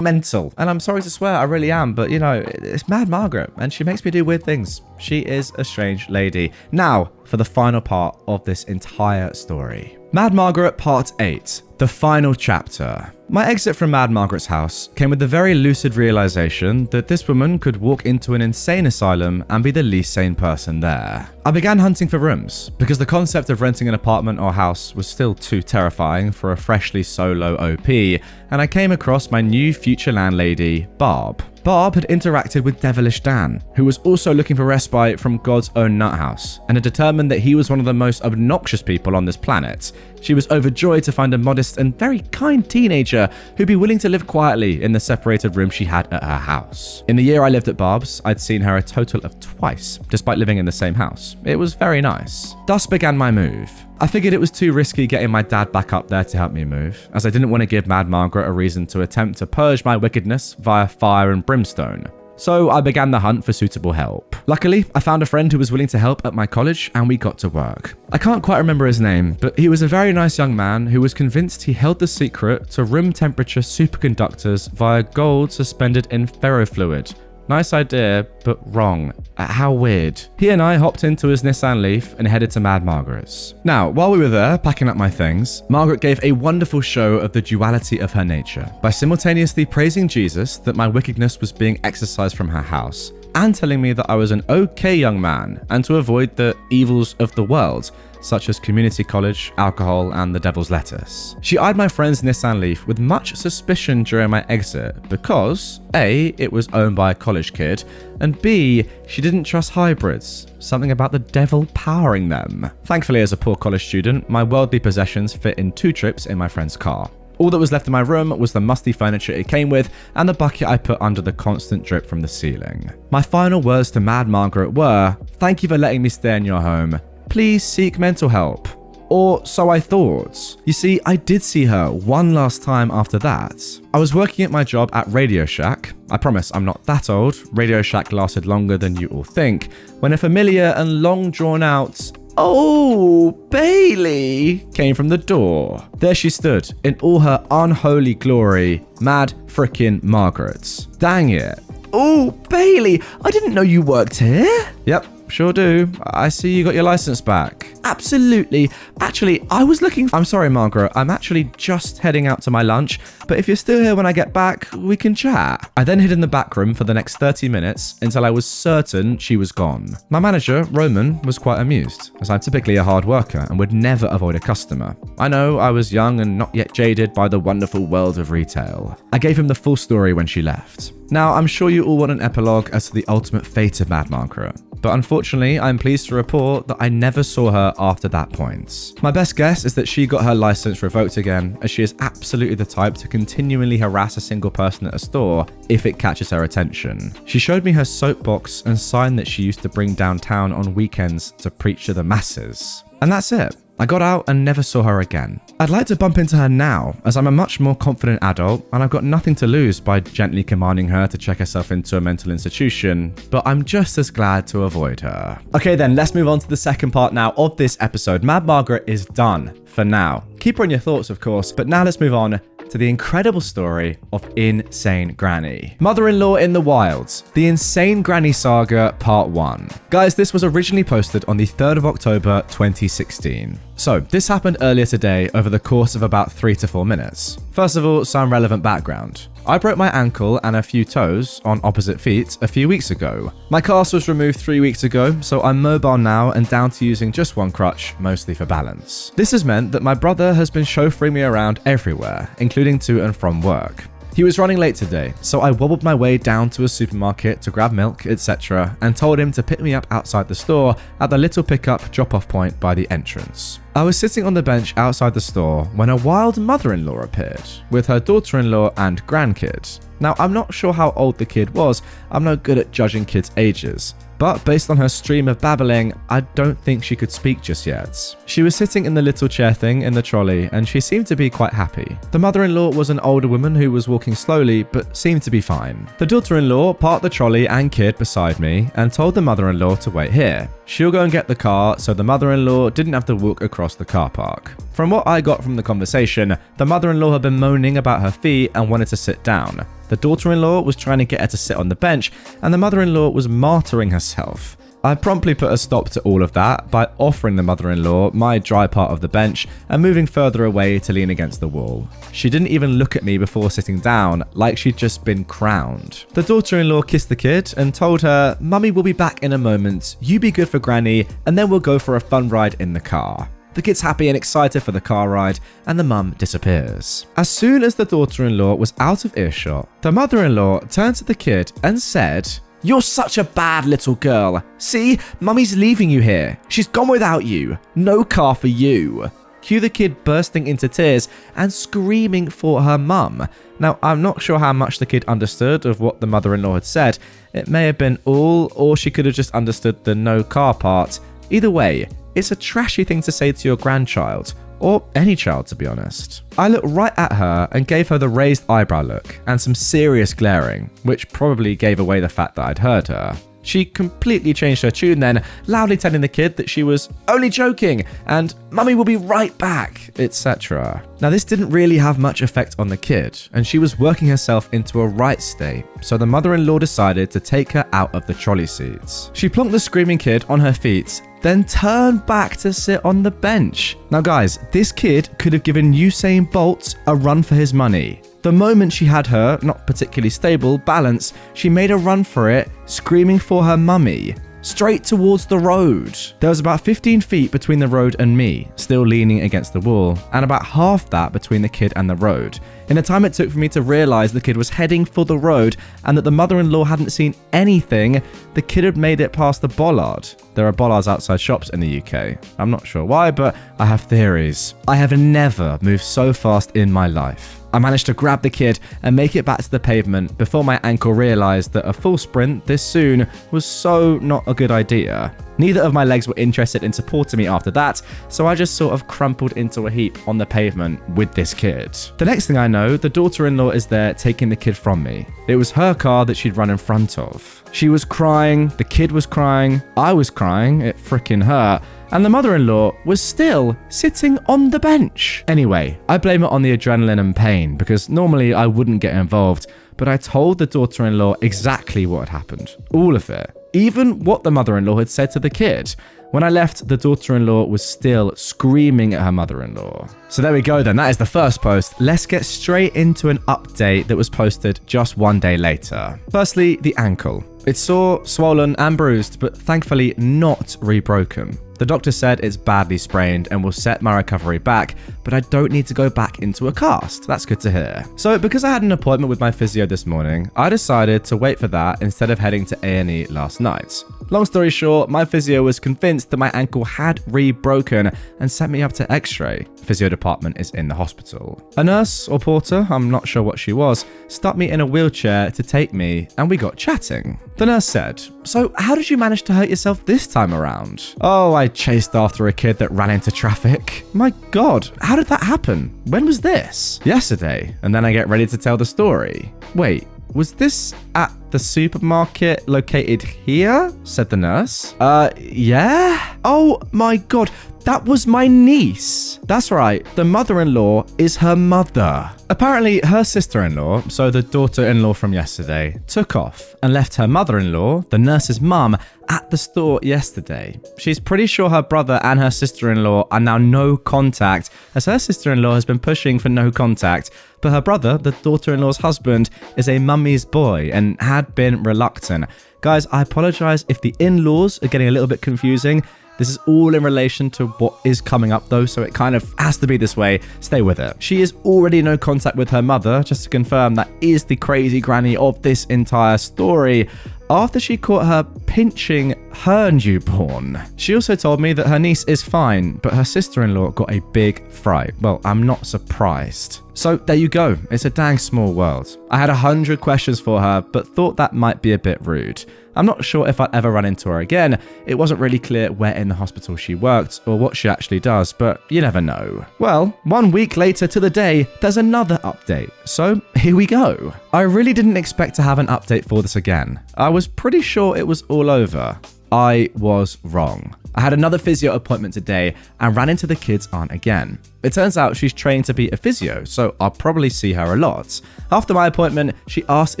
mental. And I'm sorry to swear, I really am, but you know, it's Mad Margaret and she makes me do weird things. She is a strange lady. Now, for the final part of this entire story. Mad Margaret Part 8, the final chapter. My exit from Mad Margaret's house came with the very lucid realization that this woman could walk into an insane asylum and be the least sane person there. I began hunting for rooms because the concept of renting an apartment or house was still too terrifying for a freshly solo OP, and I came across my new future landlady, Barb. Barb had interacted with Devilish Dan, who was also looking for respite from God's own nuthouse, and had determined that he was one of the most obnoxious people on this planet. She was overjoyed to find a modest and very kind teenager who'd be willing to live quietly in the separated room she had at her house. In the year I lived at Barb's, I'd seen her a total of twice, despite living in the same house. It was very nice. Thus began my move. I figured it was too risky getting my dad back up there to help me move, as I didn't want to give Mad Margaret a reason to attempt to purge my wickedness via fire and brimstone. So I began the hunt for suitable help. Luckily, I found a friend who was willing to help at my college and we got to work. I can't quite remember his name, but he was a very nice young man who was convinced he held the secret to room temperature superconductors via gold suspended in ferrofluid. Nice idea, but wrong. How weird. He and I hopped into his Nissan Leaf and headed to Mad Margaret's. Now, while we were there packing up my things, Margaret gave a wonderful show of the duality of her nature by simultaneously praising Jesus that my wickedness was being exorcised from her house, and telling me that I was an okay young man and to avoid the evils of the world, such as community college, alcohol, and the devil's lettuce. She eyed my friend's Nissan Leaf with much suspicion during my exit because A, it was owned by a college kid, and B, she didn't trust hybrids, something about the devil powering them. Thankfully, as a poor college student, my worldly possessions fit in 2 trips in my friend's car. All that was left in my room was the musty furniture it came with and the bucket I put under the constant drip from the ceiling. My final words to Mad Margaret were, "Thank you for letting me stay in your home. Please seek mental help." Or so I thought. You see, I did see her one last time after that. I was working at my job at Radio Shack. I promise I'm not that old. Radio Shack lasted longer than you all think, when a familiar and long drawn out "Oh, Bailey" came from the door. There she stood, in all her unholy glory, Mad frickin' Margaret. Dang it. "Oh, Bailey, I didn't know you worked here." "Yep, sure do. I see you got your license back." "Absolutely. Actually, I'm sorry, Margaret. I'm actually just heading out to my lunch, but if you're still here when I get back, we can chat." I then hid in the back room for the next 30 minutes until I was certain she was gone. My manager, Roman, was quite amused, as I'm typically a hard worker and would never avoid a customer. I know I was young and not yet jaded by the wonderful world of retail. I gave him the full story when she left. Now, I'm sure you all want an epilogue as to the ultimate fate of Mad Margaret. but unfortunately, I'm pleased to report that I never saw her after that point. My best guess is that she got her license revoked again, as she is absolutely the type to continually harass a single person at a store if it catches her attention. She showed me her soapbox and sign that she used to bring downtown on weekends to preach to the masses. And that's it. I got out and never saw her again. I'd like to bump into her now, as I'm a much more confident adult and I've got nothing to lose by gently commanding her to check herself into a mental institution, but I'm just as glad to avoid her. Okay then, let's move on to the second part now of this episode. Mad Margaret is done for now. Keep her in your thoughts, of course, but now let's move on to the incredible story of Insane Granny. Mother-in-law in the Wilds, the Insane Granny Saga Part 1. Guys, this was originally posted on the 3rd of October 2016. So, this happened earlier today over the course of about 3 to 4 minutes. First of all, some relevant background. I broke my ankle and a few toes on opposite feet a few weeks ago. My cast was removed 3 weeks ago, so I'm mobile now and down to using just one crutch, mostly for balance. This has meant that my brother has been chauffeuring me around everywhere, including to and from work. He was running late today, so I wobbled my way down to a supermarket to grab milk, etc., and told him to pick me up outside the store at the little pickup drop-off point by the entrance. I was sitting on the bench outside the store when a wild mother-in-law appeared, with her daughter-in-law and grandkid. Now, I'm not sure how old the kid was, I'm no good at judging kids' ages, but based on her stream of babbling, I don't think she could speak just yet. She was sitting in the little chair thing in the trolley, and she seemed to be quite happy. The mother-in-law was an older woman who was walking slowly, but seemed to be fine. The daughter-in-law parked the trolley and kid beside me, and told the mother-in-law to wait here. She'll go and get the car, so the mother-in-law didn't have to walk across the car park. From what I got from the conversation, the mother-in-law had been moaning about her feet and wanted to sit down. The daughter-in-law was trying to get her to sit on the bench, and the mother-in-law was martyring herself. I promptly put a stop to all of that by offering the mother-in-law my dry part of the bench and moving further away to lean against the wall. She didn't even look at me before sitting down, like she'd just been crowned. The daughter-in-law kissed the kid and told her, "Mummy will be back in a moment, you be good for Granny, and then we'll go for a fun ride in the car." The kid's happy and excited for the car ride, and the mum disappears. As soon as the daughter-in-law was out of earshot, the mother-in-law turned to the kid and said, "You're such a bad little girl. See, Mummy's leaving you here. She's gone without you. No car for you." Cue the kid bursting into tears and screaming for her mum. Now, I'm not sure how much the kid understood of what the mother-in-law had said. It may have been all, or she could have just understood the no car part. Either way, it's a trashy thing to say to your grandchild, or any child to be honest. I looked right at her and gave her the raised eyebrow look and some serious glaring, which probably gave away the fact that I'd heard her. She completely changed her tune then, loudly telling the kid that she was only joking and "Mummy will be right back," etc. Now, this didn't really have much effect on the kid, and she was working herself into a right state, so the mother-in-law decided to take her out of the trolley seats. She plonked the screaming kid on her feet, then turned back to sit on the bench. Now guys, this kid could have given Usain Bolt a run for his money. The moment she had her, not particularly stable, balance, she made a run for it, screaming for her mummy, straight towards the road. There was about 15 feet between the road and me, still leaning against the wall, and about half that between the kid and the road. In the time it took for me to realize the kid was heading for the road and that the mother-in-law hadn't seen anything, the kid had made it past the bollard. There are bollards outside shops in the UK. I'm not sure why, but I have theories. I have never moved so fast in my life. I managed to grab the kid and make it back to the pavement before my ankle realized that a full sprint this soon was so not a good idea. Neither of my legs were interested in supporting me after that, so I just sort of crumpled into a heap on the pavement with this kid. The next thing I know, the daughter-in-law is there taking the kid from me. It was her car that she'd run in front of. She was crying, the kid was crying, I was crying, it frickin' hurt, and the mother-in-law was still sitting on the bench. Anyway, I blame it on the adrenaline and pain, because normally I wouldn't get involved, but I told the daughter-in-law exactly what had happened. All of it. Even what the mother-in-law had said to the kid. When I left, the daughter-in-law was still screaming at her mother-in-law. So there we go then, that is the first post. Let's get straight into an update that was posted just one day later. Firstly, the ankle. It's sore, swollen and bruised, but thankfully not re-broken. The doctor said it's badly sprained and will set my recovery back, but I don't need to go back into a cast. That's good to hear. So because I had an appointment with my physio this morning, I decided to wait for that instead of heading to A&E last night. Long story short, my physio was convinced that my ankle had re-broken and sent me up to x-ray. Physio department is in the hospital. A nurse or porter, I'm not sure what she was, stuck me in a wheelchair to take me and we got chatting. The nurse said, "So how did you manage to hurt yourself this time around?" "Oh, I chased after a kid that ran into traffic." "My God, how did that happen? When was this?" "Yesterday." And then I get ready to tell the story. "Wait, was this at the supermarket located here?" said the nurse. Yeah? Oh my God, that was my niece. That's right, the mother-in-law is her mother. Apparently, her sister-in-law, so the daughter-in-law from yesterday, took off and left her mother-in-law, the nurse's mum, at the store yesterday. She's pretty sure her brother and her sister-in-law are now no contact, as her sister-in-law has been pushing for no contact, but her brother, the daughter-in-law's husband, is a mummy's boy and had been reluctant. Guys, I apologize if the in-laws are getting a little bit confusing. This is all in relation to what is coming up though, so it kind of has to be this way. Stay with it. She is already no contact with her mother, just to confirm that is the crazy granny of this entire story, after she caught her pinching her newborn. She also told me that her niece is fine, but her sister-in-law got a big fright. Well, I'm not surprised. So there you go. It's a dang small world. I had 100 questions for her, but thought that might be a bit rude. I'm not sure if I'd ever run into her again. It wasn't really clear where in the hospital she worked or what she actually does, but you never know. Well, 1 week later to the day, there's another update. So here we go. I really didn't expect to have an update for this again. I was pretty sure it was all over. I was wrong. I had another physio appointment today and ran into the kid's aunt again. It turns out she's trained to be a physio, so I'll probably see her a lot. After my appointment, she asked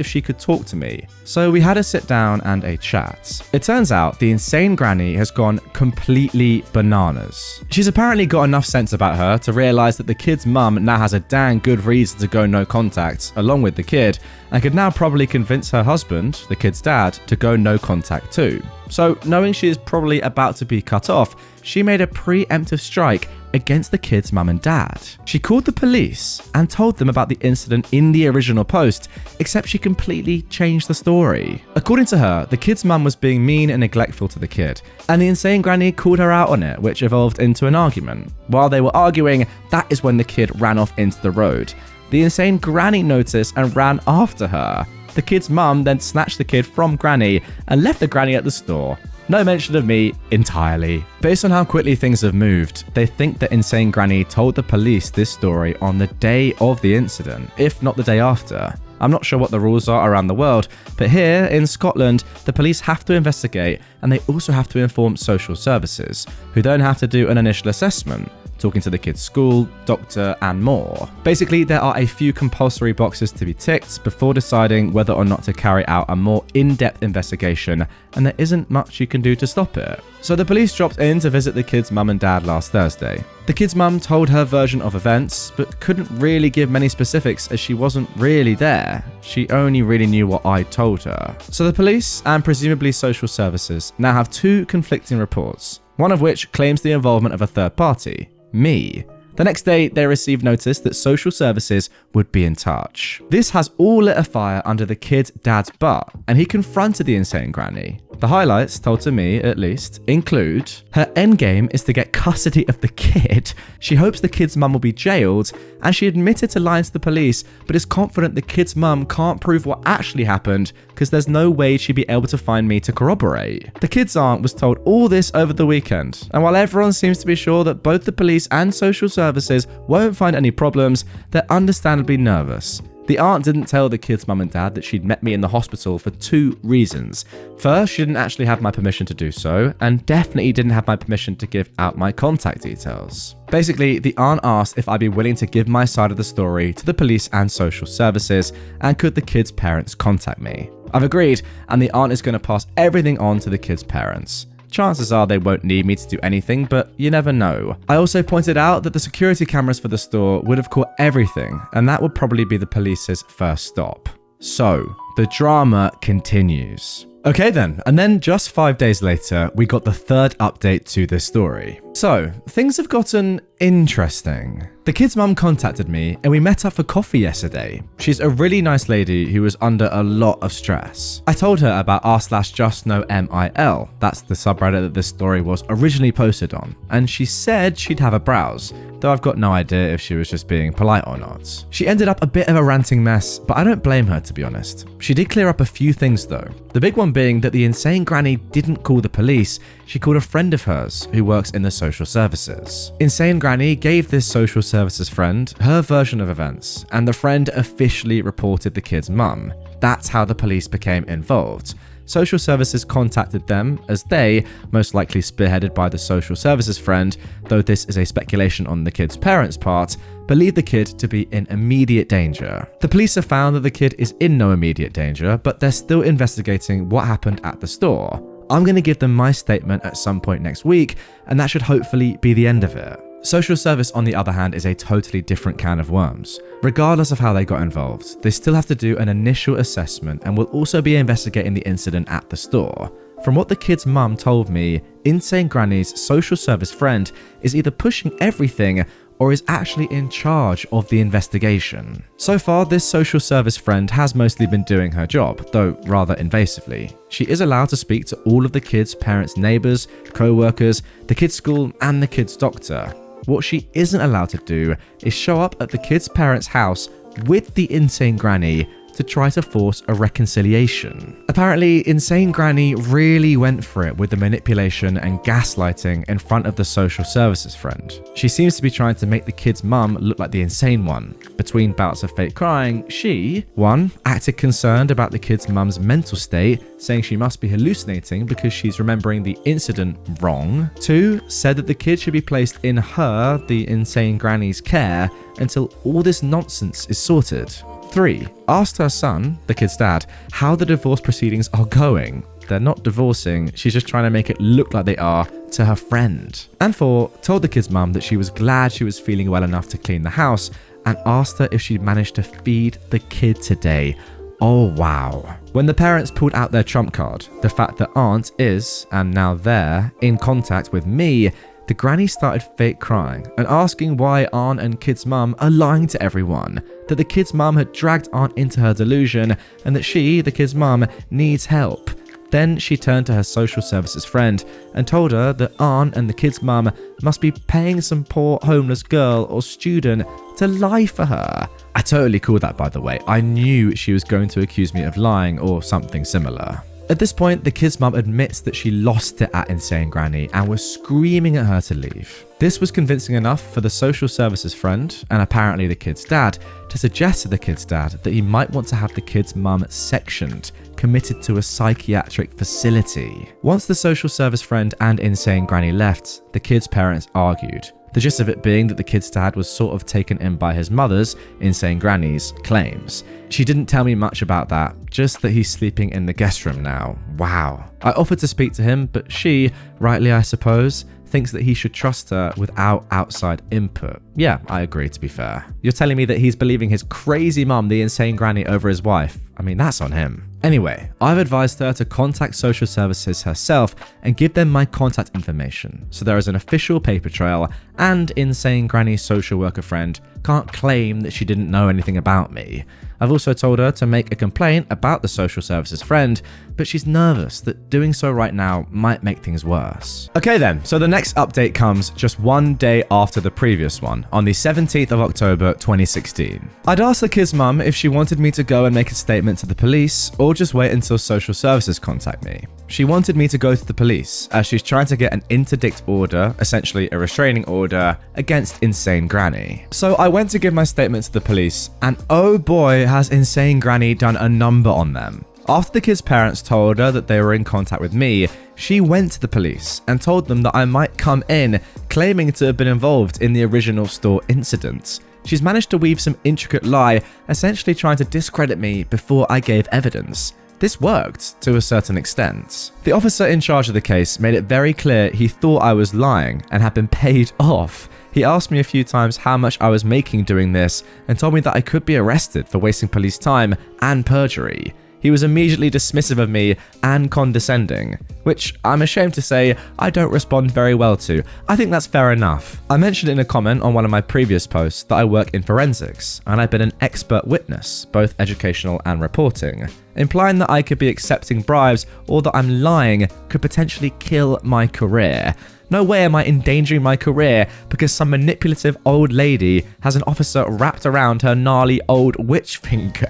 if she could talk to me, so we had a sit down and a chat. It turns out the insane granny has gone completely bananas. She's apparently got enough sense about her to realize that the kid's mum now has a dang good reason to go no contact, along with the kid, and could now probably convince her husband, the kid's dad, to go no contact too. So, knowing she is probably about to be cut off, she made a preemptive strike against the kid's mum and dad. She called the police and told them about the incident in the original post, except she completely changed the story. According to her, the kid's mum was being mean and neglectful to the kid, and the insane granny called her out on it, which evolved into an argument. While they were arguing, that is when the kid ran off into the road. The insane granny noticed and ran after her. The kid's mum then snatched the kid from Granny and left the granny at the store. No mention of me entirely. Based on how quickly things have moved, they think that Insane Granny told the police this story on the day of the incident, if not the day after. I'm not sure what the rules are around the world, but here in Scotland, the police have to investigate and they also have to inform social services, who then have to do an initial assessment, talking to the kid's school, doctor, and more. Basically, there are a few compulsory boxes to be ticked before deciding whether or not to carry out a more in-depth investigation, and there isn't much you can do to stop it. So the police dropped in to visit the kid's mum and dad last Thursday. The kid's mum told her version of events, but couldn't really give many specifics as she wasn't really there. She only really knew what I told her. So the police, and presumably social services, now have two conflicting reports, one of which claims the involvement of a third party, me. The next day, they received notice that social services would be in touch. This has all lit a fire under the kid's dad's butt, and he confronted the insane granny. The highlights, told to me at least, include her endgame is to get custody of the kid. She hopes the kid's mum will be jailed, and she admitted to lying to the police, but is confident the kid's mum can't prove what actually happened because there's no way she'd be able to find me to corroborate. The kid's aunt was told all this over the weekend, and while everyone seems to be sure that both the police and social services won't find any problems, they're understandably nervous. The aunt didn't tell the kid's mum and dad that she'd met me in the hospital for two reasons. First, she didn't actually have my permission to do so, and definitely didn't have my permission to give out my contact details. Basically, the aunt asked if I'd be willing to give my side of the story to the police and social services, and could the kid's parents contact me. I've agreed, and the aunt is going to pass everything on to the kid's parents. Chances are they won't need me to do anything, but you never know. I also pointed out that the security cameras for the store would have caught everything, and that would probably be the police's first stop. So, the drama continues. Okay then, and then just 5 days later, we got the third update to this story. So, things have gotten Interesting. The kid's mum contacted me and we met up for coffee yesterday. She's a really nice lady who was under a lot of stress. I told her about r/justknowmil, that's the subreddit that this story was originally posted on, and she said she'd have a browse, though I've got no idea if she was just being polite or not. She ended up a bit of a ranting mess, but I don't blame her, to be honest. She did clear up a few things though. The big one being that the insane granny didn't call the police, she called a friend of hers who works in the social services. Insane granny gave this social services friend her version of events, and the friend officially reported the kid's mum. That's how the police became involved. Social services contacted them as they, most likely spearheaded by the social services friend, though this is a speculation on the kid's parents' part, believe the kid to be in immediate danger. The police have found that the kid is in no immediate danger, but they're still investigating what happened at the store. I'm going to give them my statement at some point next week, and that should hopefully be the end of it. Social service, on the other hand, is a totally different can of worms. Regardless of how they got involved, they still have to do an initial assessment and will also be investigating the incident at the store. From what the kid's mum told me, Insane Granny's social service friend is either pushing everything or is actually in charge of the investigation. So far, this social service friend has mostly been doing her job, though rather invasively. She is allowed to speak to all of the kids' parents' neighbors, co-workers, the kids' school, and the kids' doctor. What she isn't allowed to do is show up at the kid's parents' house with the insane granny to try to force a reconciliation. Apparently, Insane Granny really went for it with the manipulation and gaslighting in front of the social services friend. She seems to be trying to make the kid's mum look like the insane one. Between bouts of fake crying, she, 1, acted concerned about the kid's mum's mental state, saying she must be hallucinating because she's remembering the incident wrong. 2, said that the kid should be placed in her, the Insane Granny's, care until all this nonsense is sorted. 3, asked her son, the kid's dad, how the divorce proceedings are going. They're not divorcing, she's just trying to make it look like they are to her friend. And 4, told the kid's mum that she was glad she was feeling well enough to clean the house and asked her if she'd managed to feed the kid today. Oh wow. When the parents pulled out their trump card, the fact that Aunt is, and now they're, in contact with me, the granny started fake crying and asking why Aunt and kid's mum are lying to everyone, that the kid's mum had dragged Aunt into her delusion and that she, the kid's mum, needs help. Then she turned to her social services friend and told her that Aunt and the kid's mum must be paying some poor homeless girl or student to lie for her. I totally called that, by the way. I knew she was going to accuse me of lying or something similar. At this point, the kid's mum admits that she lost it at Insane Granny and was screaming at her to leave. This was convincing enough for the social services friend, and apparently the kid's dad, to suggest to the kid's dad that he might want to have the kid's mum sectioned, committed to a psychiatric facility. Once the social service friend and Insane Granny left, the kid's parents argued. The gist of it being that the kid's dad was sort of taken in by his mother's, Insane Granny's, claims. She didn't tell me much about that, just that he's sleeping in the guest room now. Wow. I offered to speak to him, but she, rightly I suppose, thinks that he should trust her without outside input. Yeah, I agree, to be fair. You're telling me that he's believing his crazy mum, the Insane Granny, over his wife? I mean, that's on him. Anyway, I've advised her to contact social services herself and give them my contact information, so there is an official paper trail, and Insane Granny's social worker friend can't claim that she didn't know anything about me. I've also told her to make a complaint about the social services friend, but she's nervous that doing so right now might make things worse. Okay then, so the next update comes just one day after the previous one, on the 17th of October 2016. I'd asked the kid's mum if she wanted me to go and make a statement to the police, or just wait until social services contact me. She wanted me to go to the police, as she's trying to get an interdict order, essentially a restraining order, against Insane Granny. So I went to give my statement to the police, and oh boy has Insane Granny done a number on them. After the kid's parents told her that they were in contact with me, she went to the police and told them that I might come in, claiming to have been involved in the original store incident. She's managed to weave some intricate lie, essentially trying to discredit me before I gave evidence. This worked to a certain extent. The officer in charge of the case made it very clear he thought I was lying and had been paid off. He asked me a few times how much I was making doing this and told me that I could be arrested for wasting police time and perjury. He was immediately dismissive of me and condescending, which I'm ashamed to say I don't respond very well to. I think that's fair enough. I mentioned in a comment on one of my previous posts that I work in forensics, and I've been an expert witness, both educational and reporting, implying that I could be accepting bribes or that I'm lying could potentially kill my career. No way am I endangering my career because some manipulative old lady has an officer wrapped around her gnarly old witch finger.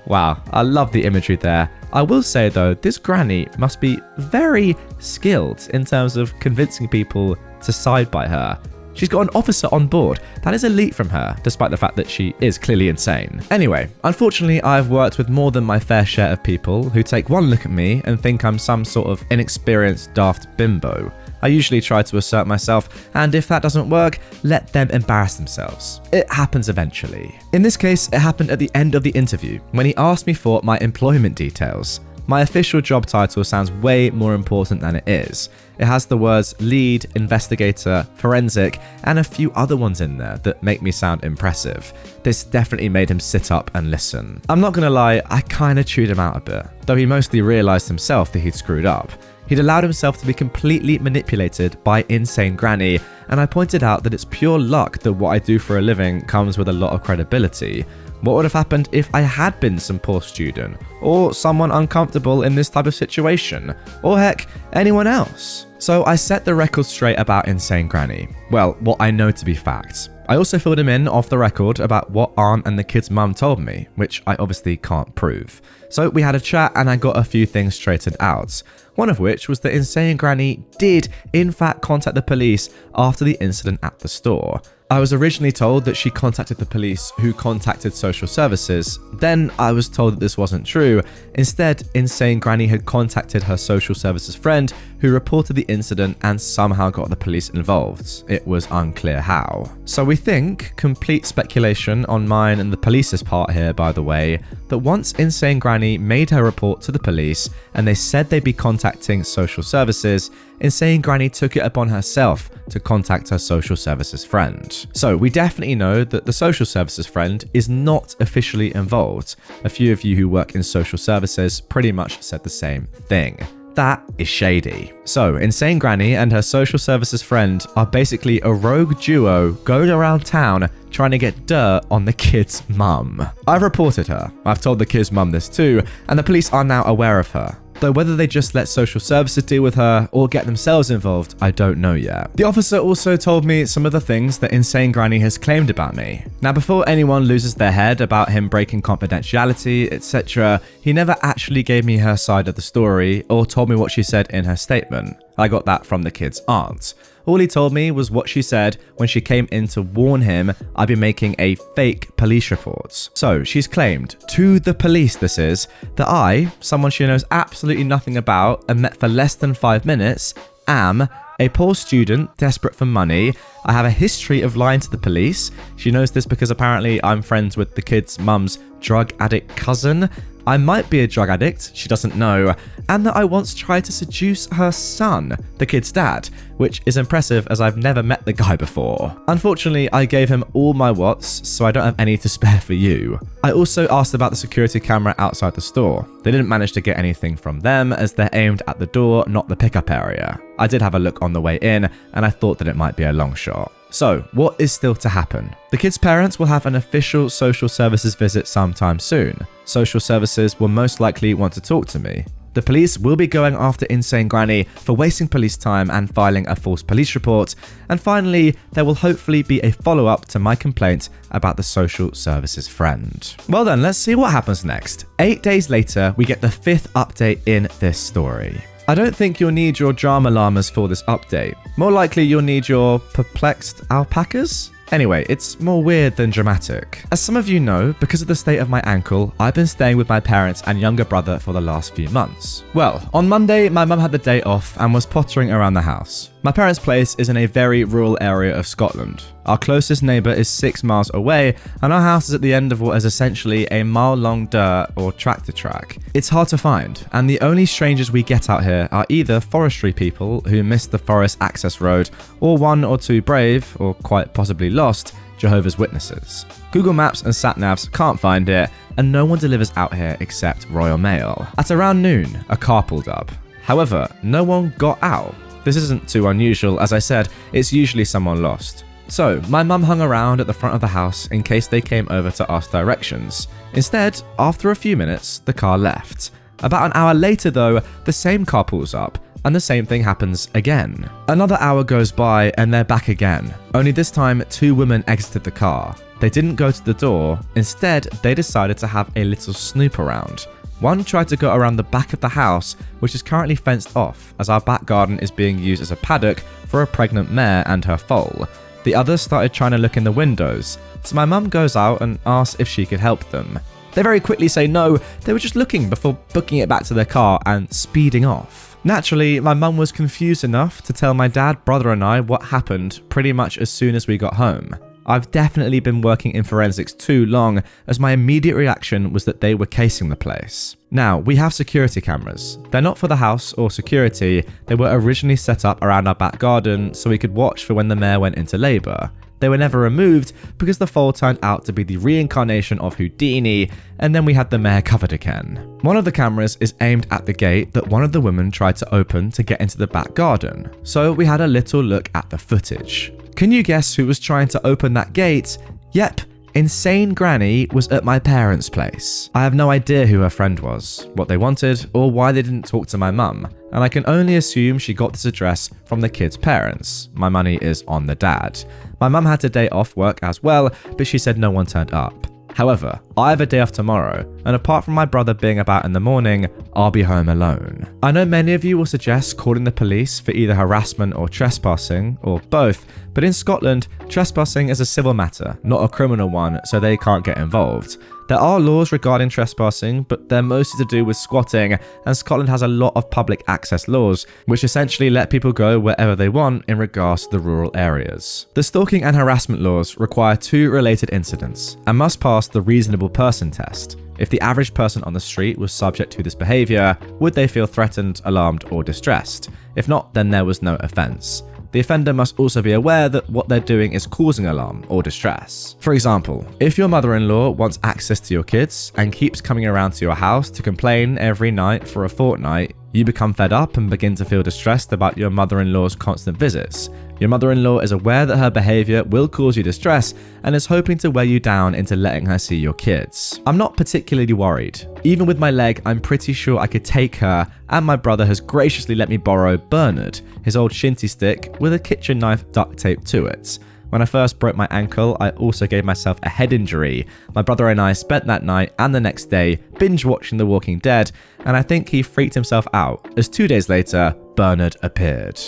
Wow, I love the imagery there. I will say though, this granny must be very skilled in terms of convincing people to side by her. She's got an officer on board. That is elite from her, despite the fact that she is clearly insane. Anyway, unfortunately, I've worked with more than my fair share of people who take one look at me and think I'm some sort of inexperienced daft bimbo. I usually try to assert myself, and if that doesn't work, let them embarrass themselves. It happens eventually. In this case, it happened at the end of the interview, when he asked me for my employment details. My official job title sounds way more important than it is. It has the words lead, investigator, forensic, and a few other ones in there that make me sound impressive. This definitely made him sit up and listen. I'm not gonna lie, I kinda chewed him out a bit, though he mostly realised himself that he'd screwed up. He'd allowed himself to be completely manipulated by insane granny, and I pointed out that it's pure luck that what I do for a living comes with a lot of credibility. What would have happened if I had been some poor student, or someone uncomfortable in this type of situation, or heck, anyone else? So I set the record straight about insane granny. Well, what I know to be facts. I also filled him in off the record about what Aunt and the kid's mum told me, which I obviously can't prove. So we had a chat and I got a few things straightened out. One of which was that insane granny did in fact contact the police after the incident at the store. I was originally told that she contacted the police who contacted social services. Then I was told that this wasn't true. Instead, insane granny had contacted her social services friend who reported the incident and somehow got the police involved. It was unclear how. So we think, complete speculation on mine and the police's part here by the way, that once insane granny made her report to the police and they said they'd be contacting social services, insane granny took it upon herself to contact her social services friend. So we definitely know that the social services friend is not officially involved. A few of you who work in social services pretty much said the same thing. That is shady. So, insane granny and her social services friend are basically a rogue duo going around town trying to get dirt on the kid's mum. I've reported her. I've told the kid's mum this too, and the police are now aware of her. Though whether they just let social services deal with her or get themselves involved, I don't know yet. The officer also told me some of the things that insane granny has claimed about me. Now, before anyone loses their head about him breaking confidentiality, etc., he never actually gave me her side of the story or told me what she said in her statement. I got that from the kid's aunt. All he told me was what she said when she came in to warn him I'd be making a fake police report. So she's claimed, to the police this is, that I, someone she knows absolutely nothing about and met for less than 5 minutes, am a poor student desperate for money. I have a history of lying to the police. She knows this because apparently I'm friends with the kid's mum's drug addict cousin. I might be a drug addict, she doesn't know, and that I once tried to seduce her son, the kid's dad, which is impressive as I've never met the guy before. Unfortunately, I gave him all my whats, so I don't have any to spare for you. I also asked about the security camera outside the store. They didn't manage to get anything from them as they're aimed at the door, not the pickup area. I did have a look on the way in, and I thought that it might be a long shot. So, what is still to happen? The kid's parents will have an official social services visit sometime soon. Social services will most likely want to talk to me. The police will be going after insane granny for wasting police time and filing a false police report. And finally, there will hopefully be a follow-up to my complaint about the social services friend. Well then, let's see what happens next. 8 days later, we get the 5th update in this story. I don't think you'll need your drama llamas for this update. More likely you'll need your perplexed alpacas? Anyway, it's more weird than dramatic. As some of you know, because of the state of my ankle, I've been staying with my parents and younger brother for the last few months. Well, on Monday, my mum had the day off and was pottering around the house. My parents' place is in a very rural area of Scotland. Our closest neighbour is 6 miles away, and our house is at the end of what is essentially a mile-long dirt or tractor track. It's hard to find, and the only strangers we get out here are either forestry people who missed the forest access road, or 1 or 2 brave, or quite possibly lost, Jehovah's Witnesses. Google Maps and sat-navs can't find it, and no one delivers out here except Royal Mail. At around noon, a car pulled up. However, no one got out. This isn't too unusual, as I said, it's usually someone lost. So, my mum hung around at the front of the house in case they came over to ask directions. Instead, after a few minutes, the car left. About an hour later though, the same car pulls up, and the same thing happens again. Another hour goes by and they're back again. Only this time, 2 women exited the car. They didn't go to the door, instead they decided to have a little snoop around. One tried to go around the back of the house, which is currently fenced off, as our back garden is being used as a paddock for a pregnant mare and her foal. The others started trying to look in the windows, so my mum goes out and asks if she could help them. They very quickly say no, they were just looking before booking it back to their car and speeding off. Naturally, my mum was confused enough to tell my dad, brother and I what happened pretty much as soon as we got home. I've definitely been working in forensics too long, as my immediate reaction was that they were casing the place. Now, we have security cameras. They're not for the house or security, they were originally set up around our back garden so we could watch for when the mare went into labour. They were never removed because the foal turned out to be the reincarnation of Houdini, and then we had the mare covered again. One of the cameras is aimed at the gate that one of the women tried to open to get into the back garden, so we had a little look at the footage. Can you guess who was trying to open that gate? Yep, Insane Granny was at my parents' place. I have no idea who her friend was, what they wanted, or why they didn't talk to my mum, and I can only assume she got this address from the kid's parents. My money is on the dad. My mum had a day off work as well, but she said no one turned up. However, I have a day off tomorrow, and apart from my brother being about in the morning, I'll be home alone. I know many of you will suggest calling the police for either harassment or trespassing, or both, but in Scotland, trespassing is a civil matter, not a criminal one, so they can't get involved. There are laws regarding trespassing, but they're mostly to do with squatting, and Scotland has a lot of public access laws, which essentially let people go wherever they want in regards to the rural areas. The stalking and harassment laws require 2 related incidents, and must pass the reasonable person test. If the average person on the street was subject to this behaviour, would they feel threatened, alarmed, or distressed? If not, then there was no offence. The offender must also be aware that what they're doing is causing alarm or distress. For example, if your mother-in-law wants access to your kids and keeps coming around to your house to complain every night for a fortnight, you become fed up and begin to feel distressed about your mother-in-law's constant visits. Your mother-in-law is aware that her behaviour will cause you distress and is hoping to wear you down into letting her see your kids. I'm not particularly worried. Even with my leg, I'm pretty sure I could take her, and my brother has graciously let me borrow Bernard, his old shinty stick with a kitchen knife duct taped to it. When I first broke my ankle, I also gave myself a head injury. My brother and I spent that night and the next day binge watching The Walking Dead, and I think he freaked himself out, as 2 days later, Bernard appeared.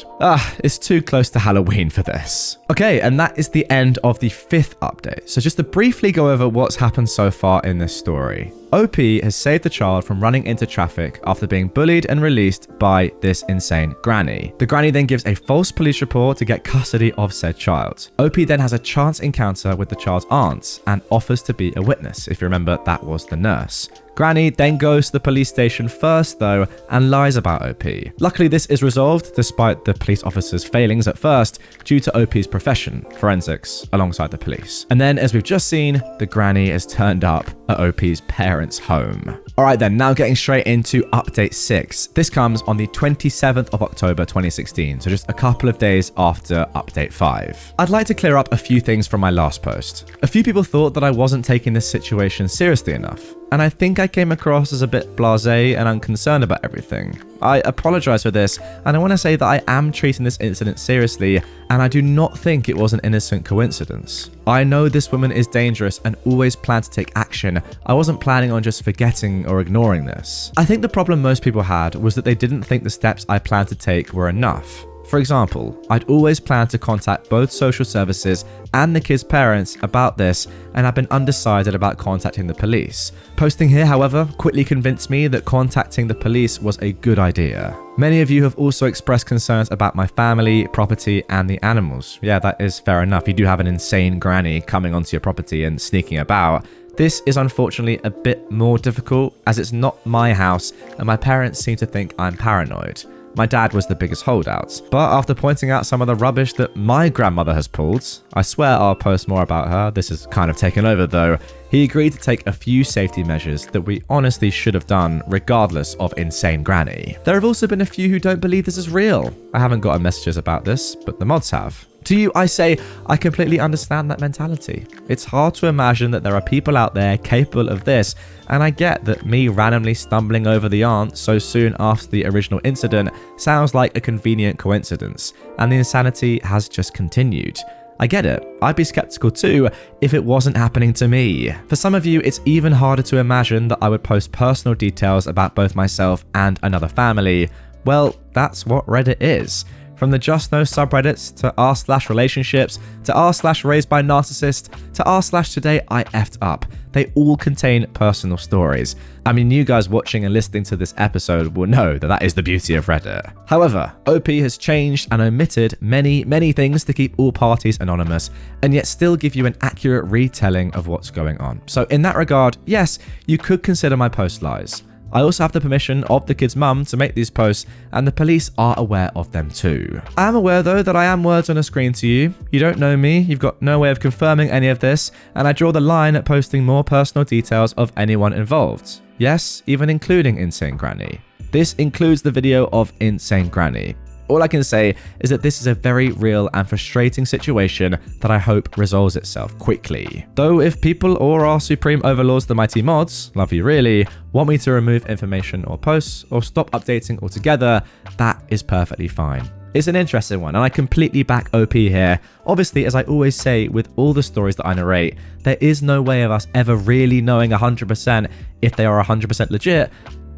It's too close to Halloween for this. Okay, and that is the end of the 5th update. So just to briefly go over what's happened so far in this story. OP has saved the child from running into traffic after being bullied and released by this insane granny. The granny then gives a false police report to get custody of said child. OP then has a chance encounter with the child's aunt and offers to be a witness. If you remember, that was the nurse. Granny then goes to the police station first though and lies about OP. Luckily this is resolved despite the police officer's failings at first due to OP's profession, forensics, alongside the police. And then as we've just seen, the granny has turned up at OP's parents' home. Alright then, now getting straight into update 6. This comes on the 27th of October 2016, so just a couple of days after update 5. I'd like to clear up a few things from my last post. A few people thought that I wasn't taking this situation seriously enough, and I think I came across as a bit blasé and unconcerned about everything. I apologise for this, and I want to say that I am treating this incident seriously, and I do not think it was an innocent coincidence. I know this woman is dangerous and always plan to take action. I wasn't planning on just forgetting or ignoring this. I think the problem most people had was that they didn't think the steps I planned to take were enough. For example, I'd always planned to contact both social services and the kids' parents about this, and I've been undecided about contacting the police. Posting here, however, quickly convinced me that contacting the police was a good idea. Many of you have also expressed concerns about my family, property, and the animals. Yeah, that is fair enough. You do have an insane granny coming onto your property and sneaking about. This is unfortunately a bit more difficult as it's not my house and my parents seem to think I'm paranoid. My dad was the biggest holdout. But after pointing out some of the rubbish that my grandmother has pulled, I swear I'll post more about her, this is kind of taken over though, he agreed to take a few safety measures that we honestly should have done regardless of insane granny. There have also been a few who don't believe this is real. I haven't gotten messages about this, but the mods have. To you, I say, I completely understand that mentality. It's hard to imagine that there are people out there capable of this, and I get that me randomly stumbling over the aunt so soon after the original incident sounds like a convenient coincidence, and the insanity has just continued. I get it. I'd be skeptical too if it wasn't happening to me. For some of you, it's even harder to imagine that I would post personal details about both myself and another family. Well, that's what Reddit is. From the Just No subreddits to r/relationships to r/raised by narcissist to r/today I effed up. They all contain personal stories. I mean, you guys watching and listening to this episode will know that that is the beauty of Reddit. However, OP has changed and omitted many things to keep all parties anonymous and yet still give you an accurate retelling of what's going on. So in that regard, yes, you could consider my post lies. I also have the permission of the kid's mum to make these posts, and the police are aware of them too. I am aware though that I am words on a screen to you. You don't know me, you've got no way of confirming any of this, and I draw the line at posting more personal details of anyone involved. Yes, even including Insane Granny. This includes the video of Insane Granny. All I can say is that this is a very real and frustrating situation that I hope resolves itself quickly. Though if people or our supreme overlords, the mighty mods, love you really, want me to remove information or posts or stop updating altogether, that is perfectly fine. It's an interesting one and I completely back OP here. Obviously, as I always say with all the stories that I narrate, there is no way of us ever really knowing 100% if they are 100% legit.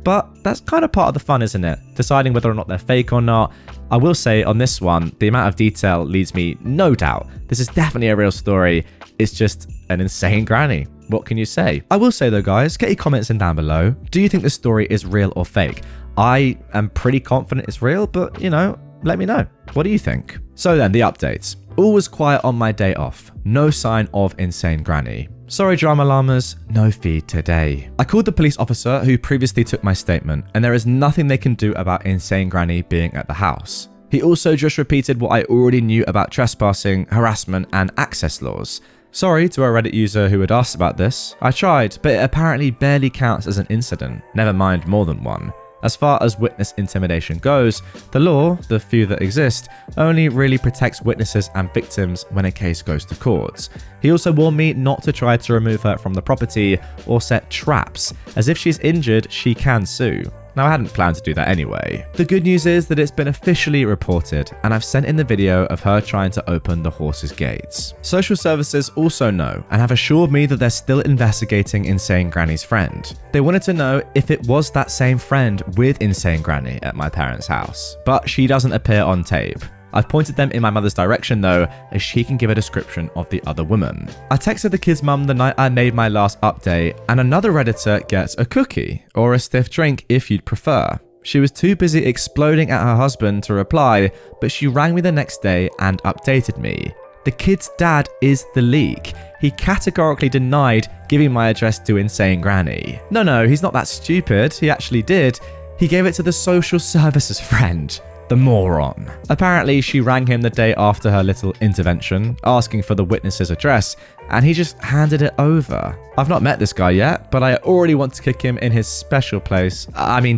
But that's kind of part of the fun, isn't it? Deciding whether or not they're fake or not. I will say on this one, the amount of detail leads me no doubt. This is definitely a real story. It's just an insane granny. What can you say? I will say though, guys, get your comments in down below. Do you think this story is real or fake? I am pretty confident it's real, but you know, let me know. What do you think? So then, the updates. All was quiet on my day off. No sign of insane granny. Sorry drama llamas, no feed today. I called the police officer who previously took my statement, and there is nothing they can do about insane granny being at the house. He also just repeated what I already knew about trespassing, harassment, and access laws. Sorry to a Reddit user who had asked about this. I tried, but it apparently barely counts as an incident, never mind more than one. As far as witness intimidation goes, the law, the few that exist, only really protects witnesses and victims when a case goes to court. He also warned me not to try to remove her from the property or set traps, as if she's injured, she can sue. Now, I hadn't planned to do that anyway. The good news is that it's been officially reported, and I've sent in the video of her trying to open the horse's gates. Social services also know and have assured me that they're still investigating Insane Granny's friend. They wanted to know if it was that same friend with Insane Granny at my parents' house, but she doesn't appear on tape. I've pointed them in my mother's direction though, as she can give a description of the other woman. I texted the kid's mum the night I made my last update, and another Redditor gets a cookie, or a stiff drink if you'd prefer. She was too busy exploding at her husband to reply, but she rang me the next day and updated me. The kid's dad is the leak. He categorically denied giving my address to Insane Granny. No, he's not that stupid, he actually did. He gave it to the social services friend. The moron. Apparently, she rang him the day after her little intervention, asking for the witness's address, and he just handed it over. I've not met this guy yet, but I already want to kick him in his special place,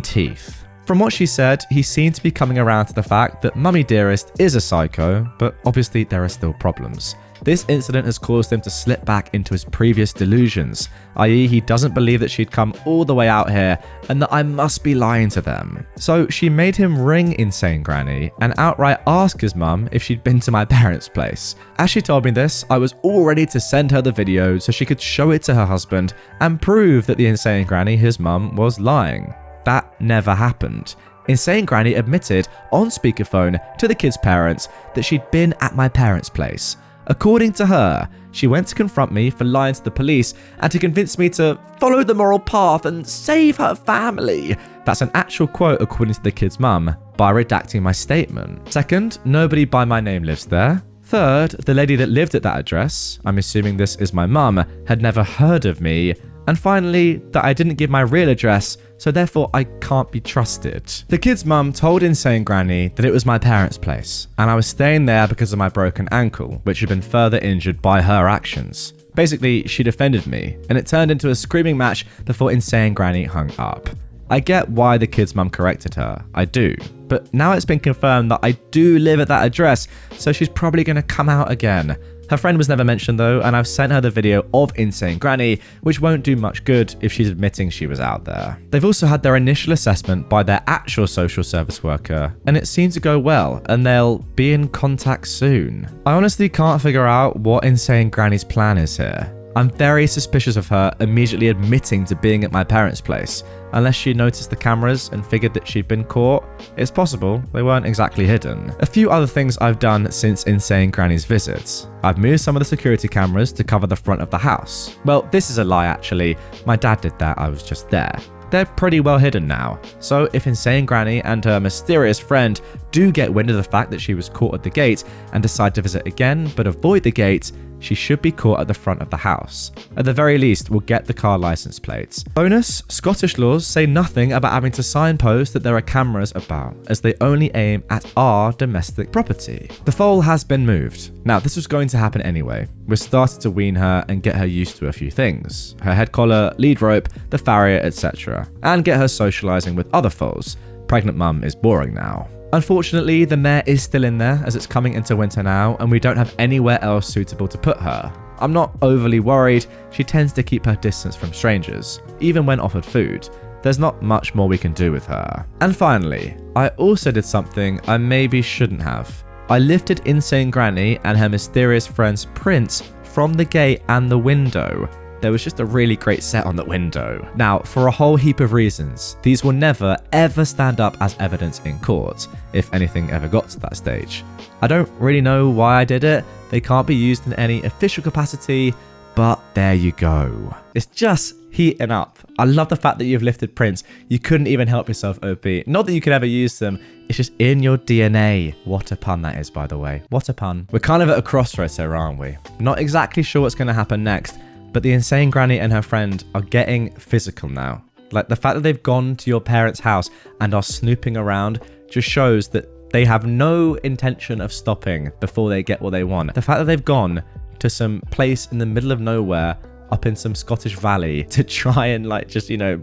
teeth. From what she said, he seemed to be coming around to the fact that Mummy Dearest is a psycho, but obviously there are still problems. This incident has caused him to slip back into his previous delusions, i.e. he doesn't believe that she'd come all the way out here and that I must be lying to them. So she made him ring Insane Granny and outright ask his mum if she'd been to my parents' place. As she told me this, I was all ready to send her the video so she could show it to her husband and prove that the Insane Granny, his mum, was lying. That never happened. Insane Granny admitted on speakerphone to the kid's parents that she'd been at my parents' place. According to her, she went to confront me for lying to the police and to convince me to follow the moral path and save her family. That's an actual quote according to the kid's mum, by redacting my statement. Second, nobody by my name lives there. Third, the lady that lived at that address, I'm assuming this is my mum, had never heard of me. And finally, that I didn't give my real address, so therefore I can't be trusted. The kid's mum told Insane Granny that it was my parents' place, and I was staying there because of my broken ankle, which had been further injured by her actions. Basically, she defended me, and it turned into a screaming match before Insane Granny hung up. I get why the kid's mum corrected her, I do, but now it's been confirmed that I do live at that address, so she's probably going to come out again. Her friend was never mentioned though, and I've sent her the video of Insane Granny, which won't do much good if she's admitting she was out there. They've also had their initial assessment by their actual social service worker, and it seemed to go well, and they'll be in contact soon. I honestly can't figure out what Insane Granny's plan is here. I'm very suspicious of her immediately admitting to being at my parents' place, unless she noticed the cameras and figured that she'd been caught. It's possible, they weren't exactly hidden. A few other things I've done since Insane Granny's visits. I've moved some of the security cameras to cover the front of the house. Well, this is a lie actually, my dad did that, I was just there. They're pretty well hidden now, so if Insane Granny and her mysterious friend do get wind of the fact that she was caught at the gate and decide to visit again but avoid the gate, she should be caught at the front of the house. At the very least, we'll get the car license plates. Bonus, Scottish laws say nothing about having to signpost that there are cameras about, as they only aim at our domestic property. The foal has been moved. Now, this was going to happen anyway. We started to wean her and get her used to a few things. Her head collar, lead rope, the farrier, etc. And get her socializing with other foals. Pregnant mum is boring now. Unfortunately, the mare is still in there as it's coming into winter now, and we don't have anywhere else suitable to put her. I'm not overly worried, she tends to keep her distance from strangers, even when offered food. There's not much more we can do with her. And finally, I also did something I maybe shouldn't have. I lifted Insane Granny and her mysterious friend's prints from the gate and the window. There was just a really great set on the window. Now, for a whole heap of reasons, these will never ever stand up as evidence in court, if anything ever got to that stage. I don't really know why I did it, they can't be used in any official capacity, but there you go. It's just heating up. I love the fact that you've lifted prints. You couldn't even help yourself, OP. Not that you could ever use them, it's just in your DNA. What a pun that is, by the way. What a pun. We're kind of at a crossroads here, aren't we? Not exactly sure what's going to happen next, but the Insane Granny and her friend are getting physical now. Like, the fact that they've gone to your parents' house and are snooping around just shows that they have no intention of stopping before they get what they want. The fact that they've gone to some place in the middle of nowhere up in some Scottish valley to try and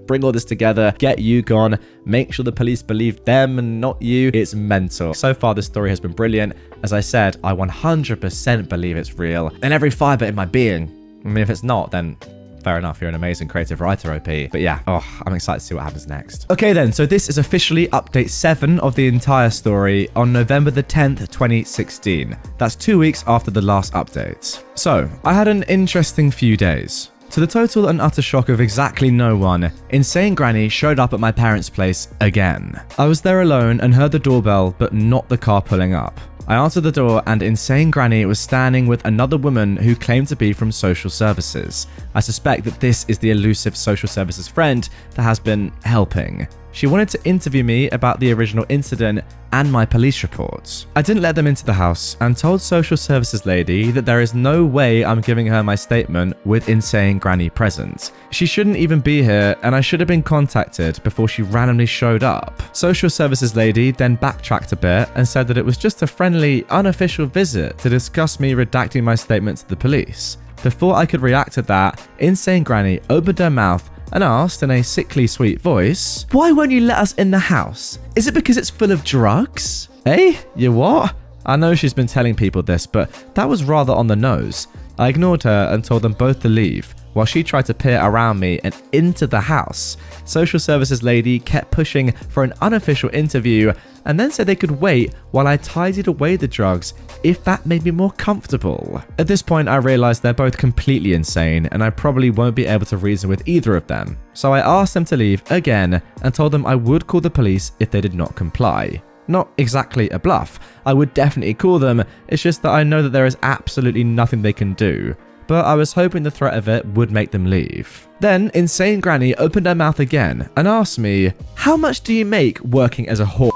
bring all this together, get you gone, make sure the police believe them and not you. It's mental. So far, this story has been brilliant. As I said, I 100% believe it's real and every fiber in my being. I mean, if it's not, then fair enough, you're an amazing creative writer, OP. But yeah, I'm excited to see what happens next. Okay then, so this is officially update 7 of the entire story on November the 10th, 2016. That's 2 weeks after the last update. So, I had an interesting few days. To the total and utter shock of exactly no one, Insane Granny showed up at my parents' place again. I was there alone and heard the doorbell, but not the car pulling up. I answered the door and Insane Granny was standing with another woman who claimed to be from social services. I suspect that this is the elusive social services friend that has been helping. She wanted to interview me about the original incident and my police reports. I didn't let them into the house and told social services lady that there is no way I'm giving her my statement with Insane Granny present. She shouldn't even be here and I should have been contacted before she randomly showed up. Social services lady then backtracked a bit and said that it was just a friendly, unofficial visit to discuss me redacting my statement to the police. Before I could react to that, Insane Granny opened her mouth and asked in a sickly sweet voice, "Why won't you let us in the house? Is it because it's full of drugs?" Eh? You what? I know she's been telling people this, but that was rather on the nose. I ignored her and told them both to leave, while she tried to peer around me and into the house. Social services lady kept pushing for an unofficial interview and then said they could wait while I tidied away the drugs if that made me more comfortable. At this point, I realized they're both completely insane and I probably won't be able to reason with either of them. So I asked them to leave again and told them I would call the police if they did not comply. Not exactly a bluff. I would definitely call them, it's just that I know that there is absolutely nothing they can do. But I was hoping the threat of it would make them leave. Then, Insane Granny opened her mouth again and asked me, "How much do you make working as a whore?"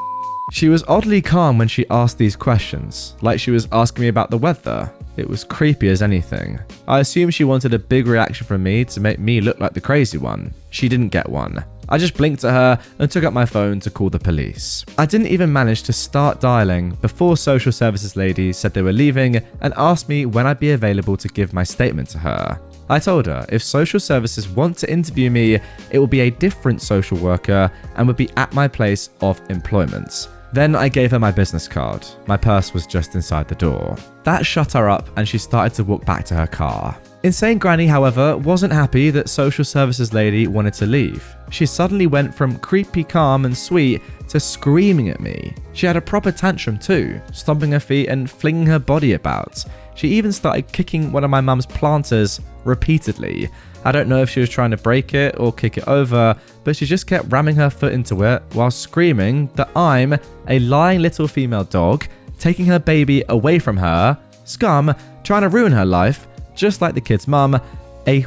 She was oddly calm when she asked these questions, like she was asking me about the weather. It was creepy as anything. I assumed she wanted a big reaction from me to make me look like the crazy one. She didn't get one. I just blinked at her and took out my phone to call the police. I didn't even manage to start dialing before social services lady said they were leaving and asked me when I'd be available to give my statement to her. I told her if social services want to interview me, it will be a different social worker and would be at my place of employment. Then I gave her my business card. My purse was just inside the door. That shut her up and she started to walk back to her car. Insane Granny, however, wasn't happy that social services lady wanted to leave. She suddenly went from creepy calm and sweet to screaming at me. She had a proper tantrum too, stomping her feet and flinging her body about. She even started kicking one of my mum's planters repeatedly. I don't know if she was trying to break it or kick it over, but she just kept ramming her foot into it while screaming that I'm a lying little female dog, taking her baby away from her, scum, trying to ruin her life, just like the kid's mum, a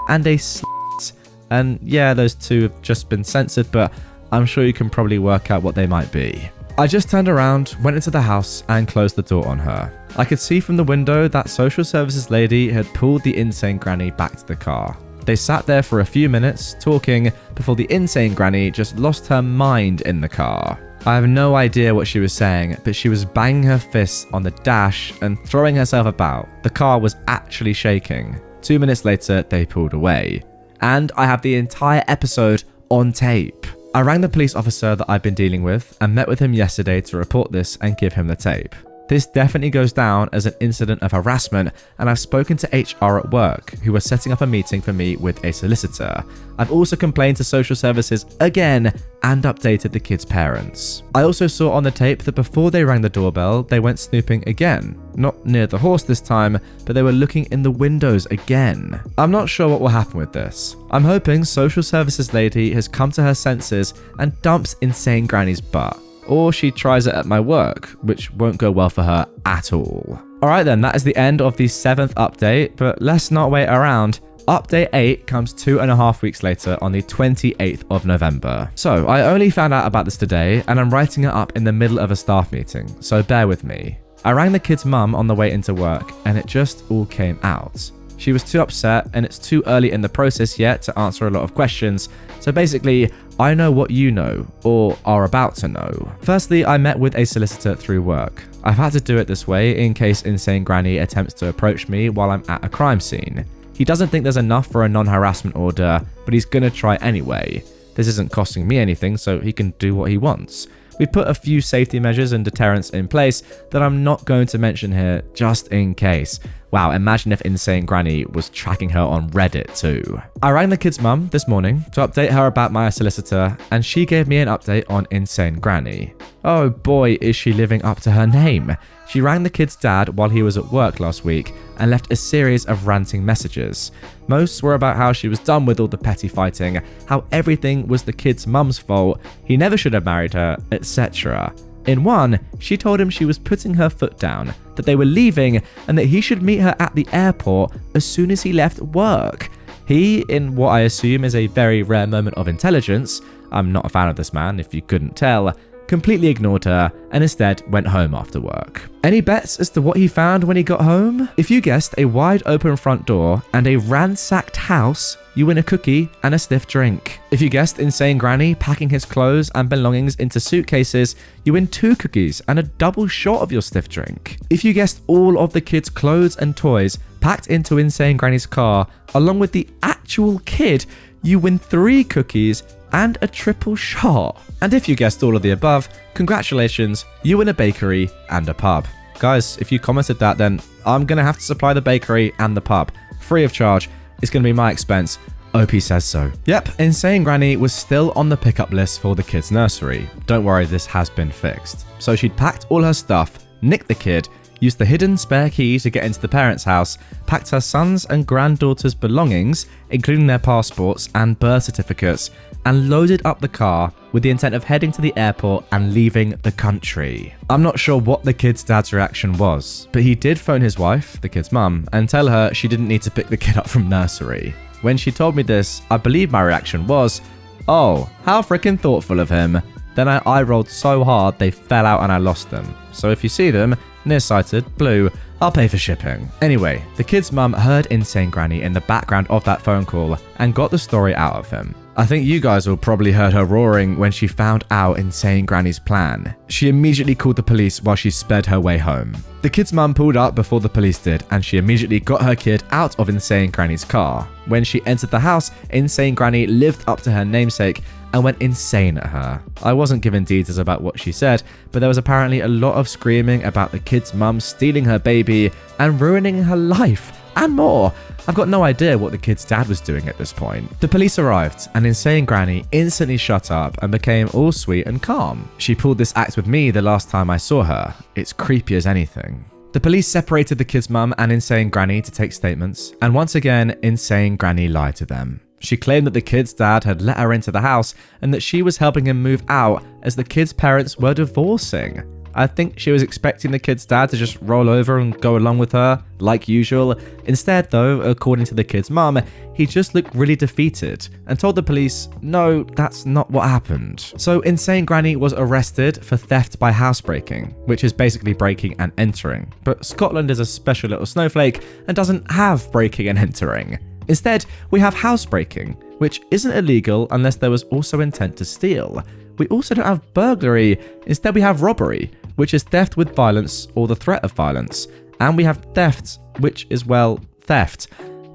and a slut. And yeah, those two have just been censored, but I'm sure you can probably work out what they might be. I just turned around, went into the house and closed the door on her. I could see from the window that social services lady had pulled the Insane Granny back to the car. They sat there for a few minutes talking before the Insane Granny just lost her mind in the car. I have no idea what she was saying, but she was banging her fists on the dash and throwing herself about. The car was actually shaking. 2 minutes later, they pulled away. And I have the entire episode on tape. I rang the police officer that I've been dealing with and met with him yesterday to report this and give him the tape. This definitely goes down as an incident of harassment, and I've spoken to HR at work, who are setting up a meeting for me with a solicitor. I've also complained to social services again and updated the kids' parents. I also saw on the tape that before they rang the doorbell, they went snooping again. Not near the horse this time, but they were looking in the windows again. I'm not sure what will happen with this. I'm hoping social services lady has come to her senses and dumps Insane Granny's butt. Or she tries it at my work, which won't go well for her at all. Alright then, that is the end of the 7th update, but let's not wait around. Update 8 comes 2.5 weeks later on the 28th of November. So, I only found out about this today, and I'm writing it up in the middle of a staff meeting, so bear with me. I rang the kid's mum on the way into work, and it just all came out. She was too upset, and it's too early in the process yet to answer a lot of questions, so basically, I know what you know, or are about to know. Firstly, I met with a solicitor through work. I've had to do it this way in case Insane Granny attempts to approach me while I'm at a crime scene. He doesn't think there's enough for a non-harassment order, but he's gonna try anyway. This isn't costing me anything, so he can do what he wants. We've put a few safety measures and deterrents in place that I'm not going to mention here, just in case. Wow, imagine if Insane Granny was tracking her on Reddit too. I rang the kid's mum this morning to update her about my solicitor, and she gave me an update on Insane Granny. Oh boy, is she living up to her name. She rang the kid's dad while he was at work last week and left a series of ranting messages. Most were about how she was done with all the petty fighting, how everything was the kid's mum's fault, he never should have married her, etc. In one, she told him she was putting her foot down, that they were leaving, and that he should meet her at the airport as soon as he left work. He, in what I assume is a very rare moment of intelligence, I'm not a fan of this man if you couldn't tell, completely ignored her and instead went home after work. Any bets as to what he found when he got home? If you guessed a wide open front door and a ransacked house, you win a cookie and a stiff drink. If you guessed Insane Granny packing his clothes and belongings into suitcases, you win 2 cookies and a double shot of your stiff drink. If you guessed all of the kids' clothes and toys packed into Insane Granny's car, along with the actual kid, you win 3 cookies and a triple shot. And if you guessed all of the above, congratulations, you win a bakery and a pub. Guys, if you commented that, then I'm gonna have to supply the bakery and the pub, free of charge. It's gonna be my expense. OP says so. Yep, Insane Granny was still on the pickup list for the kids' nursery. Don't worry, this has been fixed. So she'd packed all her stuff, nicked the kid, used the hidden spare key to get into the parents' house, packed her son's and granddaughter's belongings, including their passports and birth certificates, and loaded up the car with the intent of heading to the airport and leaving the country. I'm not sure what the kid's dad's reaction was, but he did phone his wife, the kid's mum, and tell her she didn't need to pick the kid up from nursery. When she told me this, I believe my reaction was, oh, how freaking thoughtful of him. Then I eye rolled so hard they fell out and I lost them. So if you see them, nearsighted, blue, I'll pay for shipping. Anyway, the kid's mum heard Insane Granny in the background of that phone call and got the story out of him. I think you guys all probably heard her roaring when she found out Insane Granny's plan. She immediately called the police while she sped her way home. The kid's mum pulled up before the police did, and she immediately got her kid out of Insane Granny's car. When she entered the house, Insane Granny lived up to her namesake and went insane at her. I wasn't given details about what she said, but there was apparently a lot of screaming about the kid's mum stealing her baby and ruining her life, and more. I've got no idea what the kid's dad was doing at this point. The police arrived, and Insane Granny instantly shut up and became all sweet and calm. She pulled this act with me the last time I saw her. It's creepy as anything. The police separated the kid's mum and Insane Granny to take statements, and once again, Insane Granny lied to them. She claimed that the kid's dad had let her into the house and that she was helping him move out as the kid's parents were divorcing. I think she was expecting the kid's dad to just roll over and go along with her, like usual. Instead, though, according to the kid's mum, he just looked really defeated and told the police, no, that's not what happened. So Insane Granny was arrested for theft by housebreaking, which is basically breaking and entering. But Scotland is a special little snowflake and doesn't have breaking and entering. Instead, we have housebreaking, which isn't illegal unless there was also intent to steal. We also don't have burglary. Instead, we have robbery, which is theft with violence or the threat of violence. And we have theft, which is, well, theft.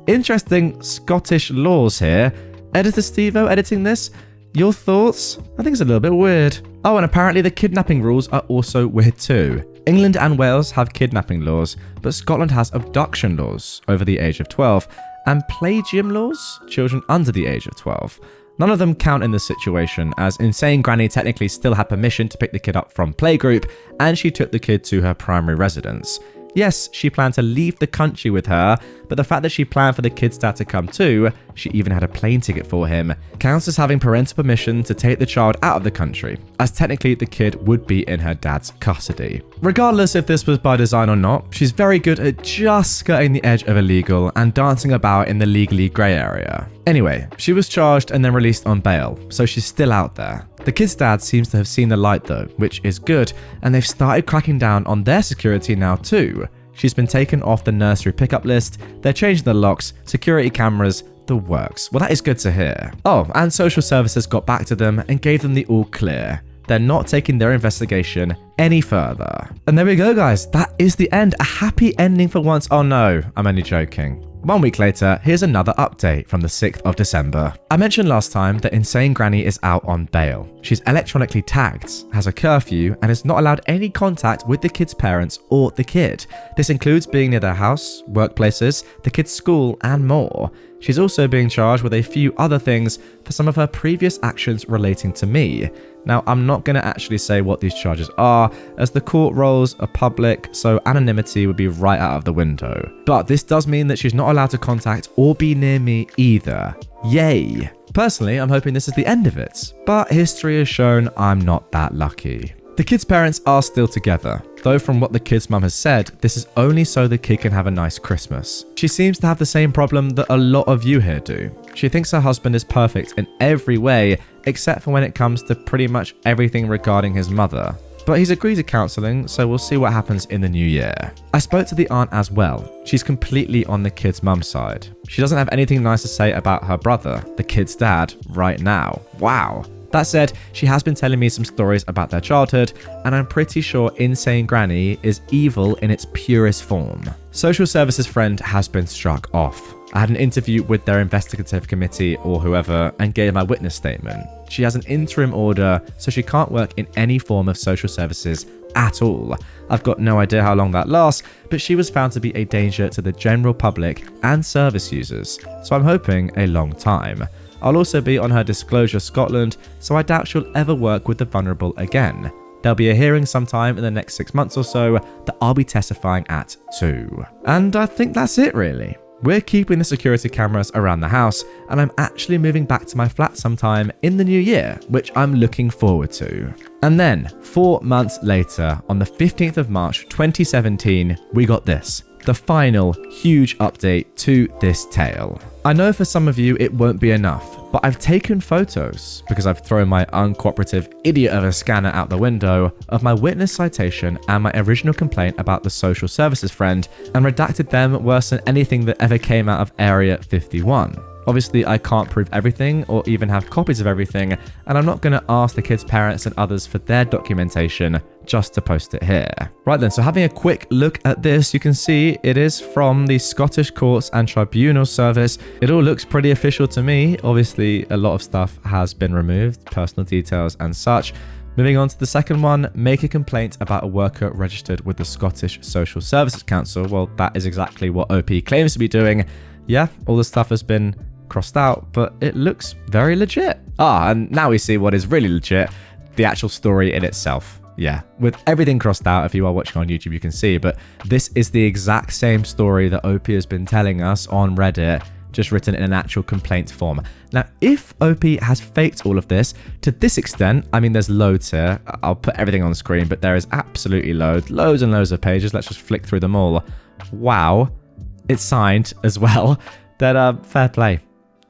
Interesting Scottish laws here. Editor Steve-O editing this? Your thoughts? I think it's a little bit weird. Oh, and apparently the kidnapping rules are also weird too. England and Wales have kidnapping laws, but Scotland has abduction laws over the age of 12, and plagium laws, children under the age of 12. None of them count in this situation, as Insane Granny technically still had permission to pick the kid up from playgroup, and she took the kid to her primary residence. Yes, she planned to leave the country with her, but the fact that she planned for the kid's dad to come too, she even had a plane ticket for him, counts as having parental permission to take the child out of the country, as technically the kid would be in her dad's custody. Regardless if this was by design or not, she's very good at just skirting the edge of illegal and dancing about in the legally grey area. Anyway, she was charged and then released on bail, so she's still out there. The kid's dad seems to have seen the light though, which is good, and they've started cracking down on their security now too. She's been taken off the nursery pickup list, they're changing the locks, security cameras, the works. Well, that is good to hear. Oh, and social services got back to them and gave them the all clear. They're not taking their investigation any further. And there we go, guys. That is the end. A happy ending for once. Oh no, I'm only joking. 1 week later, here's another update from the 6th of December. I mentioned last time that Insane Granny is out on bail. She's electronically tagged, has a curfew, and is not allowed any contact with the kid's parents or the kid. This includes being near their house, workplaces, the kid's school, and more. She's also being charged with a few other things for some of her previous actions relating to me. Now, I'm not going to actually say what these charges are, as the court rolls are public, so anonymity would be right out of the window. But this does mean that she's not allowed to contact or be near me either. Yay! Personally, I'm hoping this is the end of it, but history has shown I'm not that lucky. The kid's parents are still together, though from what the kid's mum has said, this is only so the kid can have a nice Christmas. She seems to have the same problem that a lot of you here do. She thinks her husband is perfect in every way, except for when it comes to pretty much everything regarding his mother. But he's agreed to counselling, so we'll see what happens in the new year. I spoke to the aunt as well. She's completely on the kid's mum's side. She doesn't have anything nice to say about her brother, the kid's dad, right now. Wow. That said, she has been telling me some stories about their childhood, and I'm pretty sure Insane Granny is evil in its purest form. Social services friend has been struck off. I had an interview with their investigative committee or whoever and gave my witness statement. She has an interim order, so she can't work in any form of social services at all. I've got no idea how long that lasts, but she was found to be a danger to the general public and service users, so I'm hoping a long time. I'll also be on her Disclosure Scotland, so I doubt she'll ever work with the vulnerable again. There'll be a hearing sometime in the next 6 months or so that I'll be testifying at too. And I think that's it really. We're keeping the security cameras around the house, and I'm actually moving back to my flat sometime in the new year, which I'm looking forward to. And then, 4 months later, on the 15th of March 2017, we got this. The final huge update to this tale. I know for some of you it won't be enough, but I've taken photos, because I've thrown my uncooperative idiot of a scanner out the window, of my witness citation and my original complaint about the social services friend, and redacted them worse than anything that ever came out of Area 51. Obviously, I can't prove everything or even have copies of everything, and I'm not going to ask the kids' parents and others for their documentation just to post it here. Right then, so having a quick look at this, you can see it is from the Scottish Courts and Tribunal Service. It all looks pretty official to me. Obviously, a lot of stuff has been removed, personal details and such. Moving on to the second one, make a complaint about a worker registered with the Scottish Social Services Council. Well, that is exactly what OP claims to be doing. Yeah, all the stuff has been crossed out, but it looks very legit. And now we see what is really legit, the actual story in itself. Yeah, with everything crossed out, if you are watching on YouTube, you can see, but this is the exact same story that OP has been telling us on Reddit, just written in an actual complaint form. Now, if OP has faked all of this to this extent, I mean, there's loads here. I'll put everything on the screen, but there is absolutely loads and loads of pages. Let's just flick through them all. Wow, it's signed as well. That fair play.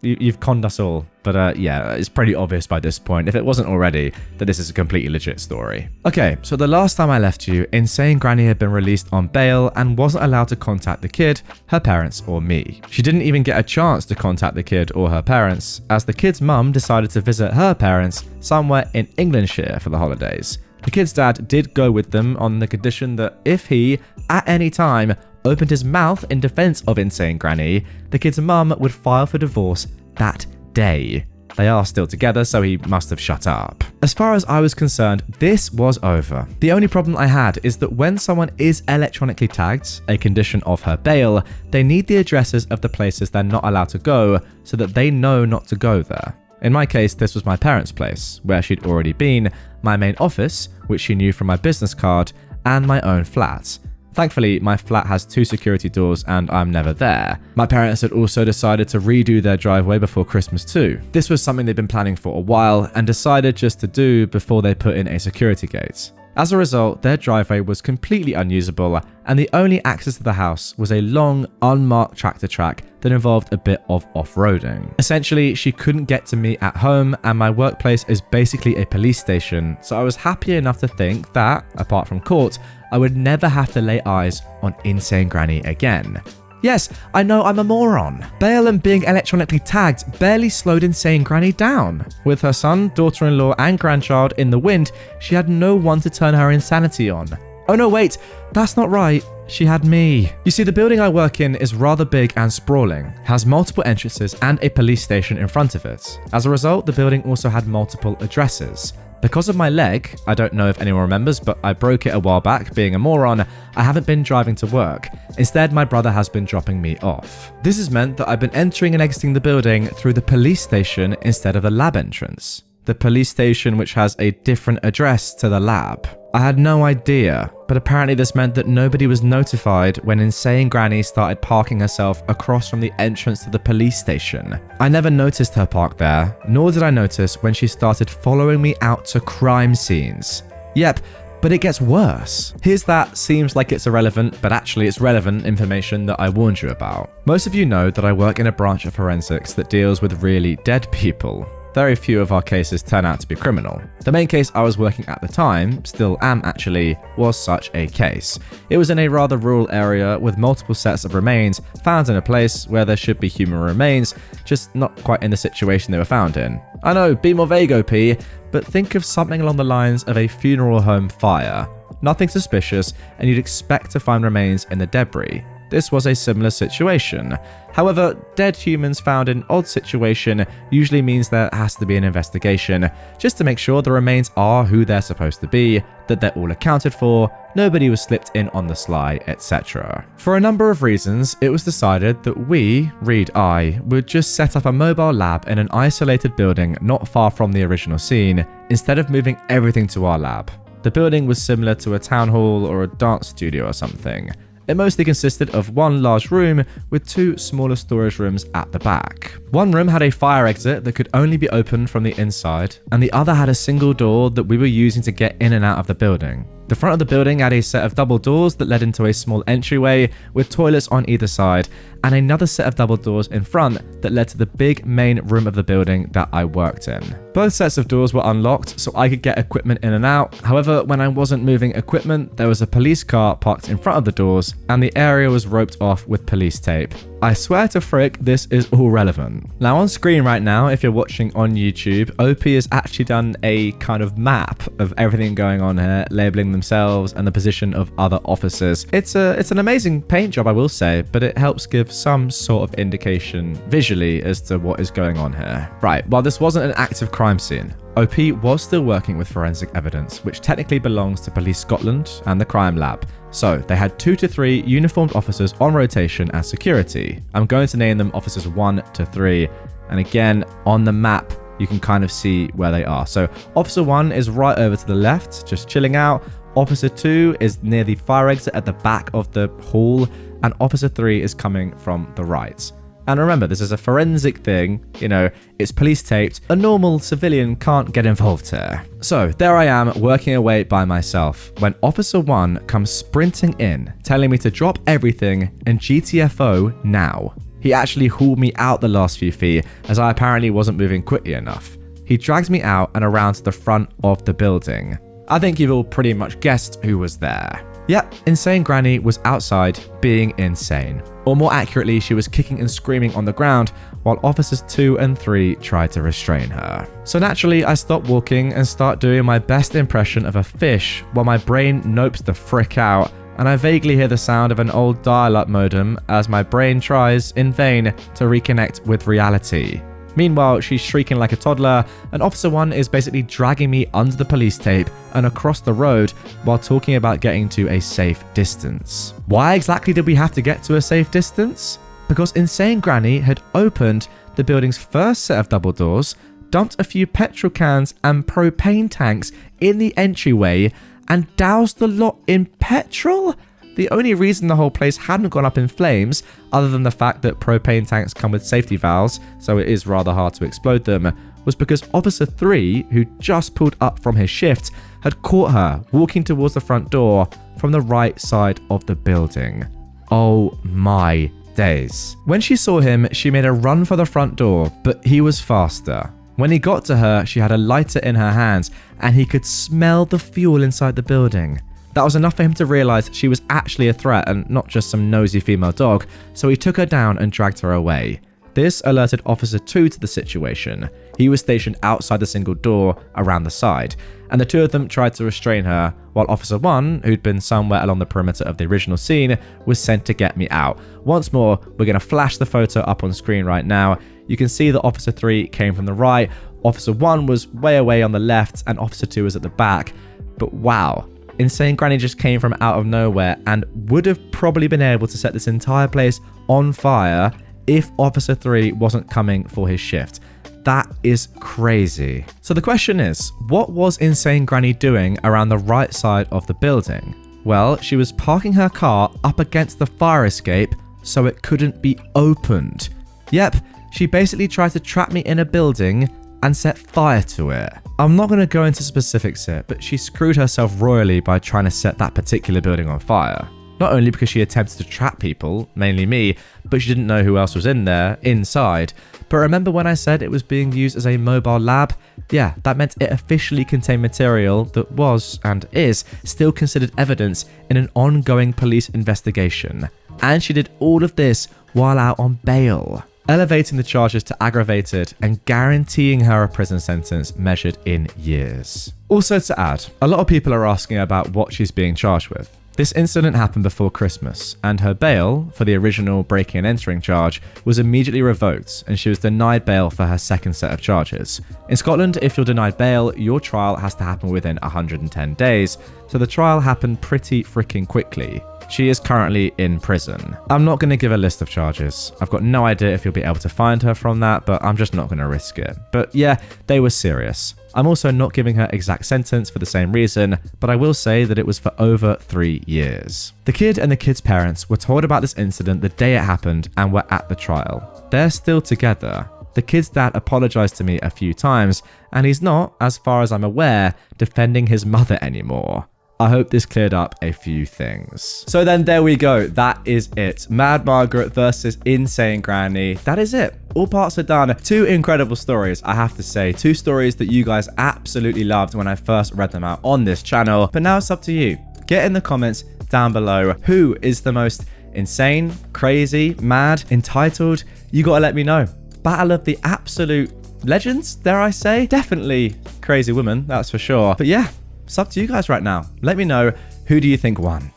You've conned us all. But yeah, it's pretty obvious by this point, if it wasn't already, that this is a completely legit story. Okay, so the last time I left you, Insane Granny had been released on bail and wasn't allowed to contact the kid, her parents, or me. She didn't even get a chance to contact the kid or her parents, as the kid's mum decided to visit her parents somewhere in Englandshire for the holidays. The kid's dad did go with them on the condition that if he, at any time, opened his mouth in defense of Insane Granny, the kid's mum would file for divorce that day. They are still together, so he must have shut up. As far as I was concerned, this was over. The only problem I had is that when someone is electronically tagged, a condition of her bail, they need the addresses of the places they're not allowed to go so that they know not to go there. In my case, this was my parents' place, where she'd already been, my main office, which she knew from my business card, and my own flat. Thankfully, my flat has 2 security doors and I'm never there. My parents had also decided to redo their driveway before Christmas too. This was something they'd been planning for a while and decided just to do before they put in a security gate. As a result, their driveway was completely unusable and the only access to the house was a long, unmarked tractor track that involved a bit of off-roading. Essentially, she couldn't get to me at home and my workplace is basically a police station, so I was happy enough to think that, apart from court, I would never have to lay eyes on Insane Granny again. Yes, I know I'm a moron. Bail and being electronically tagged barely slowed Insane Granny down. With her son, daughter-in-law and grandchild in the wind, she had no one to turn her insanity on. Oh no, wait, that's not right. She had me. You see, the building I work in is rather big and sprawling, has multiple entrances and a police station in front of it. As a result, the building also had multiple addresses. Because of my leg, I don't know if anyone remembers, but I broke it a while back, being a moron, I haven't been driving to work. Instead, my brother has been dropping me off. This has meant that I've been entering and exiting the building through the police station instead of the lab entrance. The police station which has a different address to the lab. I had no idea, but apparently this meant that nobody was notified when Insane Granny started parking herself across from the entrance to the police station. I never noticed her park there, nor did I notice when she started following me out to crime scenes. Yep, but it gets worse. Here's that seems like it's irrelevant, but actually it's relevant information that I warned you about. Most of you know that I work in a branch of forensics that deals with really dead people. Very few of our cases turn out to be criminal. The main case I was working at the time, still am actually, was such a case. It was in a rather rural area with multiple sets of remains found in a place where there should be human remains, just not quite in the situation they were found in. I know, be more vague OP, but think of something along the lines of a funeral home fire. Nothing suspicious, and you'd expect to find remains in the debris. This was a similar situation. However, dead humans found in an odd situation usually means there has to be an investigation, just to make sure the remains are who they're supposed to be, that they're all accounted for, nobody was slipped in on the sly, etc. For a number of reasons, it was decided that we, I, would just set up a mobile lab in an isolated building not far from the original scene, instead of moving everything to our lab. The building was similar to a town hall or a dance studio or something. It mostly consisted of one large room with 2 smaller storage rooms at the back. One room had a fire exit that could only be opened from the inside, and the other had a single door that we were using to get in and out of the building. The front of the building had a set of double doors that led into a small entryway with toilets on either side, and another set of double doors in front that led to the big main room of the building that I worked in. Both sets of doors were unlocked so I could get equipment in and out. However, when I wasn't moving equipment, there was a police car parked in front of the doors and the area was roped off with police tape. I swear to frick, this is all relevant. Now on screen right now, if you're watching on YouTube, OP has actually done a kind of map of everything going on here, labeling themselves and the position of other officers. It's an amazing paint job, I will say, but it helps give some sort of indication visually as to what is going on here. Right, while this wasn't an active crime scene, OP was still working with forensic evidence, which technically belongs to Police Scotland and the crime lab. So they had 2 to 3 uniformed officers on rotation as security. I'm going to name them officers 1 to 3. And again, on the map, you can kind of see where they are. So officer 1 is right over to the left, just chilling out. Officer 2 is near the fire exit at the back of the hall. And officer 3 is coming from the right. And remember, this is a forensic thing, you know, it's police taped. A normal civilian can't get involved here. So there I am working away by myself when Officer 1 comes sprinting in, telling me to drop everything and GTFO now. He actually hauled me out the last few feet as I apparently wasn't moving quickly enough. He drags me out and around to the front of the building. I think you've all pretty much guessed who was there. Yep, Insane Granny was outside being insane. Or more accurately, she was kicking and screaming on the ground while officers 2 and 3 tried to restrain her. So naturally, I stop walking and start doing my best impression of a fish while my brain nopes the frick out and I vaguely hear the sound of an old dial-up modem as my brain tries, in vain, to reconnect with reality. Meanwhile, she's shrieking like a toddler, and Officer 1 is basically dragging me under the police tape and across the road while talking about getting to a safe distance. Why exactly did we have to get to a safe distance? Because Insane Granny had opened the building's first set of double doors, dumped a few petrol cans and propane tanks in the entryway, and doused the lot in petrol? The only reason the whole place hadn't gone up in flames, other than the fact that propane tanks come with safety valves, so it is rather hard to explode them, was because Officer 3, who just pulled up from his shift, had caught her walking towards the front door from the right side of the building. Oh my days. When she saw him, she made a run for the front door, but he was faster. When he got to her, she had a lighter in her hands, and he could smell the fuel inside the building. That was enough for him to realise she was actually a threat and not just some nosy female dog, so he took her down and dragged her away. This alerted Officer 2 to the situation. He was stationed outside the single door around the side, and the two of them tried to restrain her, while Officer 1, who'd been somewhere along the perimeter of the original scene, was sent to get me out. Once more, we're going to flash the photo up on screen right now. You can see that Officer 3 came from the right, Officer 1 was way away on the left, and Officer 2 was at the back. But wow. Insane Granny just came from out of nowhere and would have probably been able to set this entire place on fire if Officer 3 wasn't coming for his shift. That is crazy. So the question is, what was Insane Granny doing around the right side of the building? Well, she was parking her car up against the fire escape so it couldn't be opened. Yep, she basically tried to trap me in a building and set fire to it. I'm not going to go into specifics here, but she screwed herself royally by trying to set that particular building on fire. Not only because she attempted to trap people, mainly me, but she didn't know who else was in there, inside. But remember when I said it was being used as a mobile lab? Yeah, that meant it officially contained material that was, and is, still considered evidence in an ongoing police investigation. And she did all of this while out on bail, elevating the charges to aggravated and guaranteeing her a prison sentence measured in years. Also to add, a lot of people are asking about what she's being charged with. This incident happened before Christmas, and her bail for the original breaking and entering charge was immediately revoked, and she was denied bail for her second set of charges. In Scotland, if you're denied bail, your trial has to happen within 110 days, so the trial happened pretty freaking quickly. She is currently in prison. I'm not going to give a list of charges. I've got no idea if you'll be able to find her from that, but I'm just not going to risk it. But yeah, they were serious. I'm also not giving her exact sentence for the same reason, but I will say that it was for over 3 years. The kid and the kid's parents were told about this incident the day it happened and were at the trial. They're still together. The kid's dad apologized to me a few times, and he's not, as far as I'm aware, defending his mother anymore. I hope this cleared up a few things. So then there we go. That is it. Mad Margaret versus Insane Granny. That is it. All parts are done. Two incredible stories, I have to say. Two stories that you guys absolutely loved when I first read them out on this channel. But now it's up to you. Get in the comments down below. Who is the most insane, crazy, mad, entitled? You gotta let me know. Battle of the absolute legends, dare I say? Definitely crazy woman, that's for sure. But yeah, it's up to you guys right now. Let me know, who do you think won?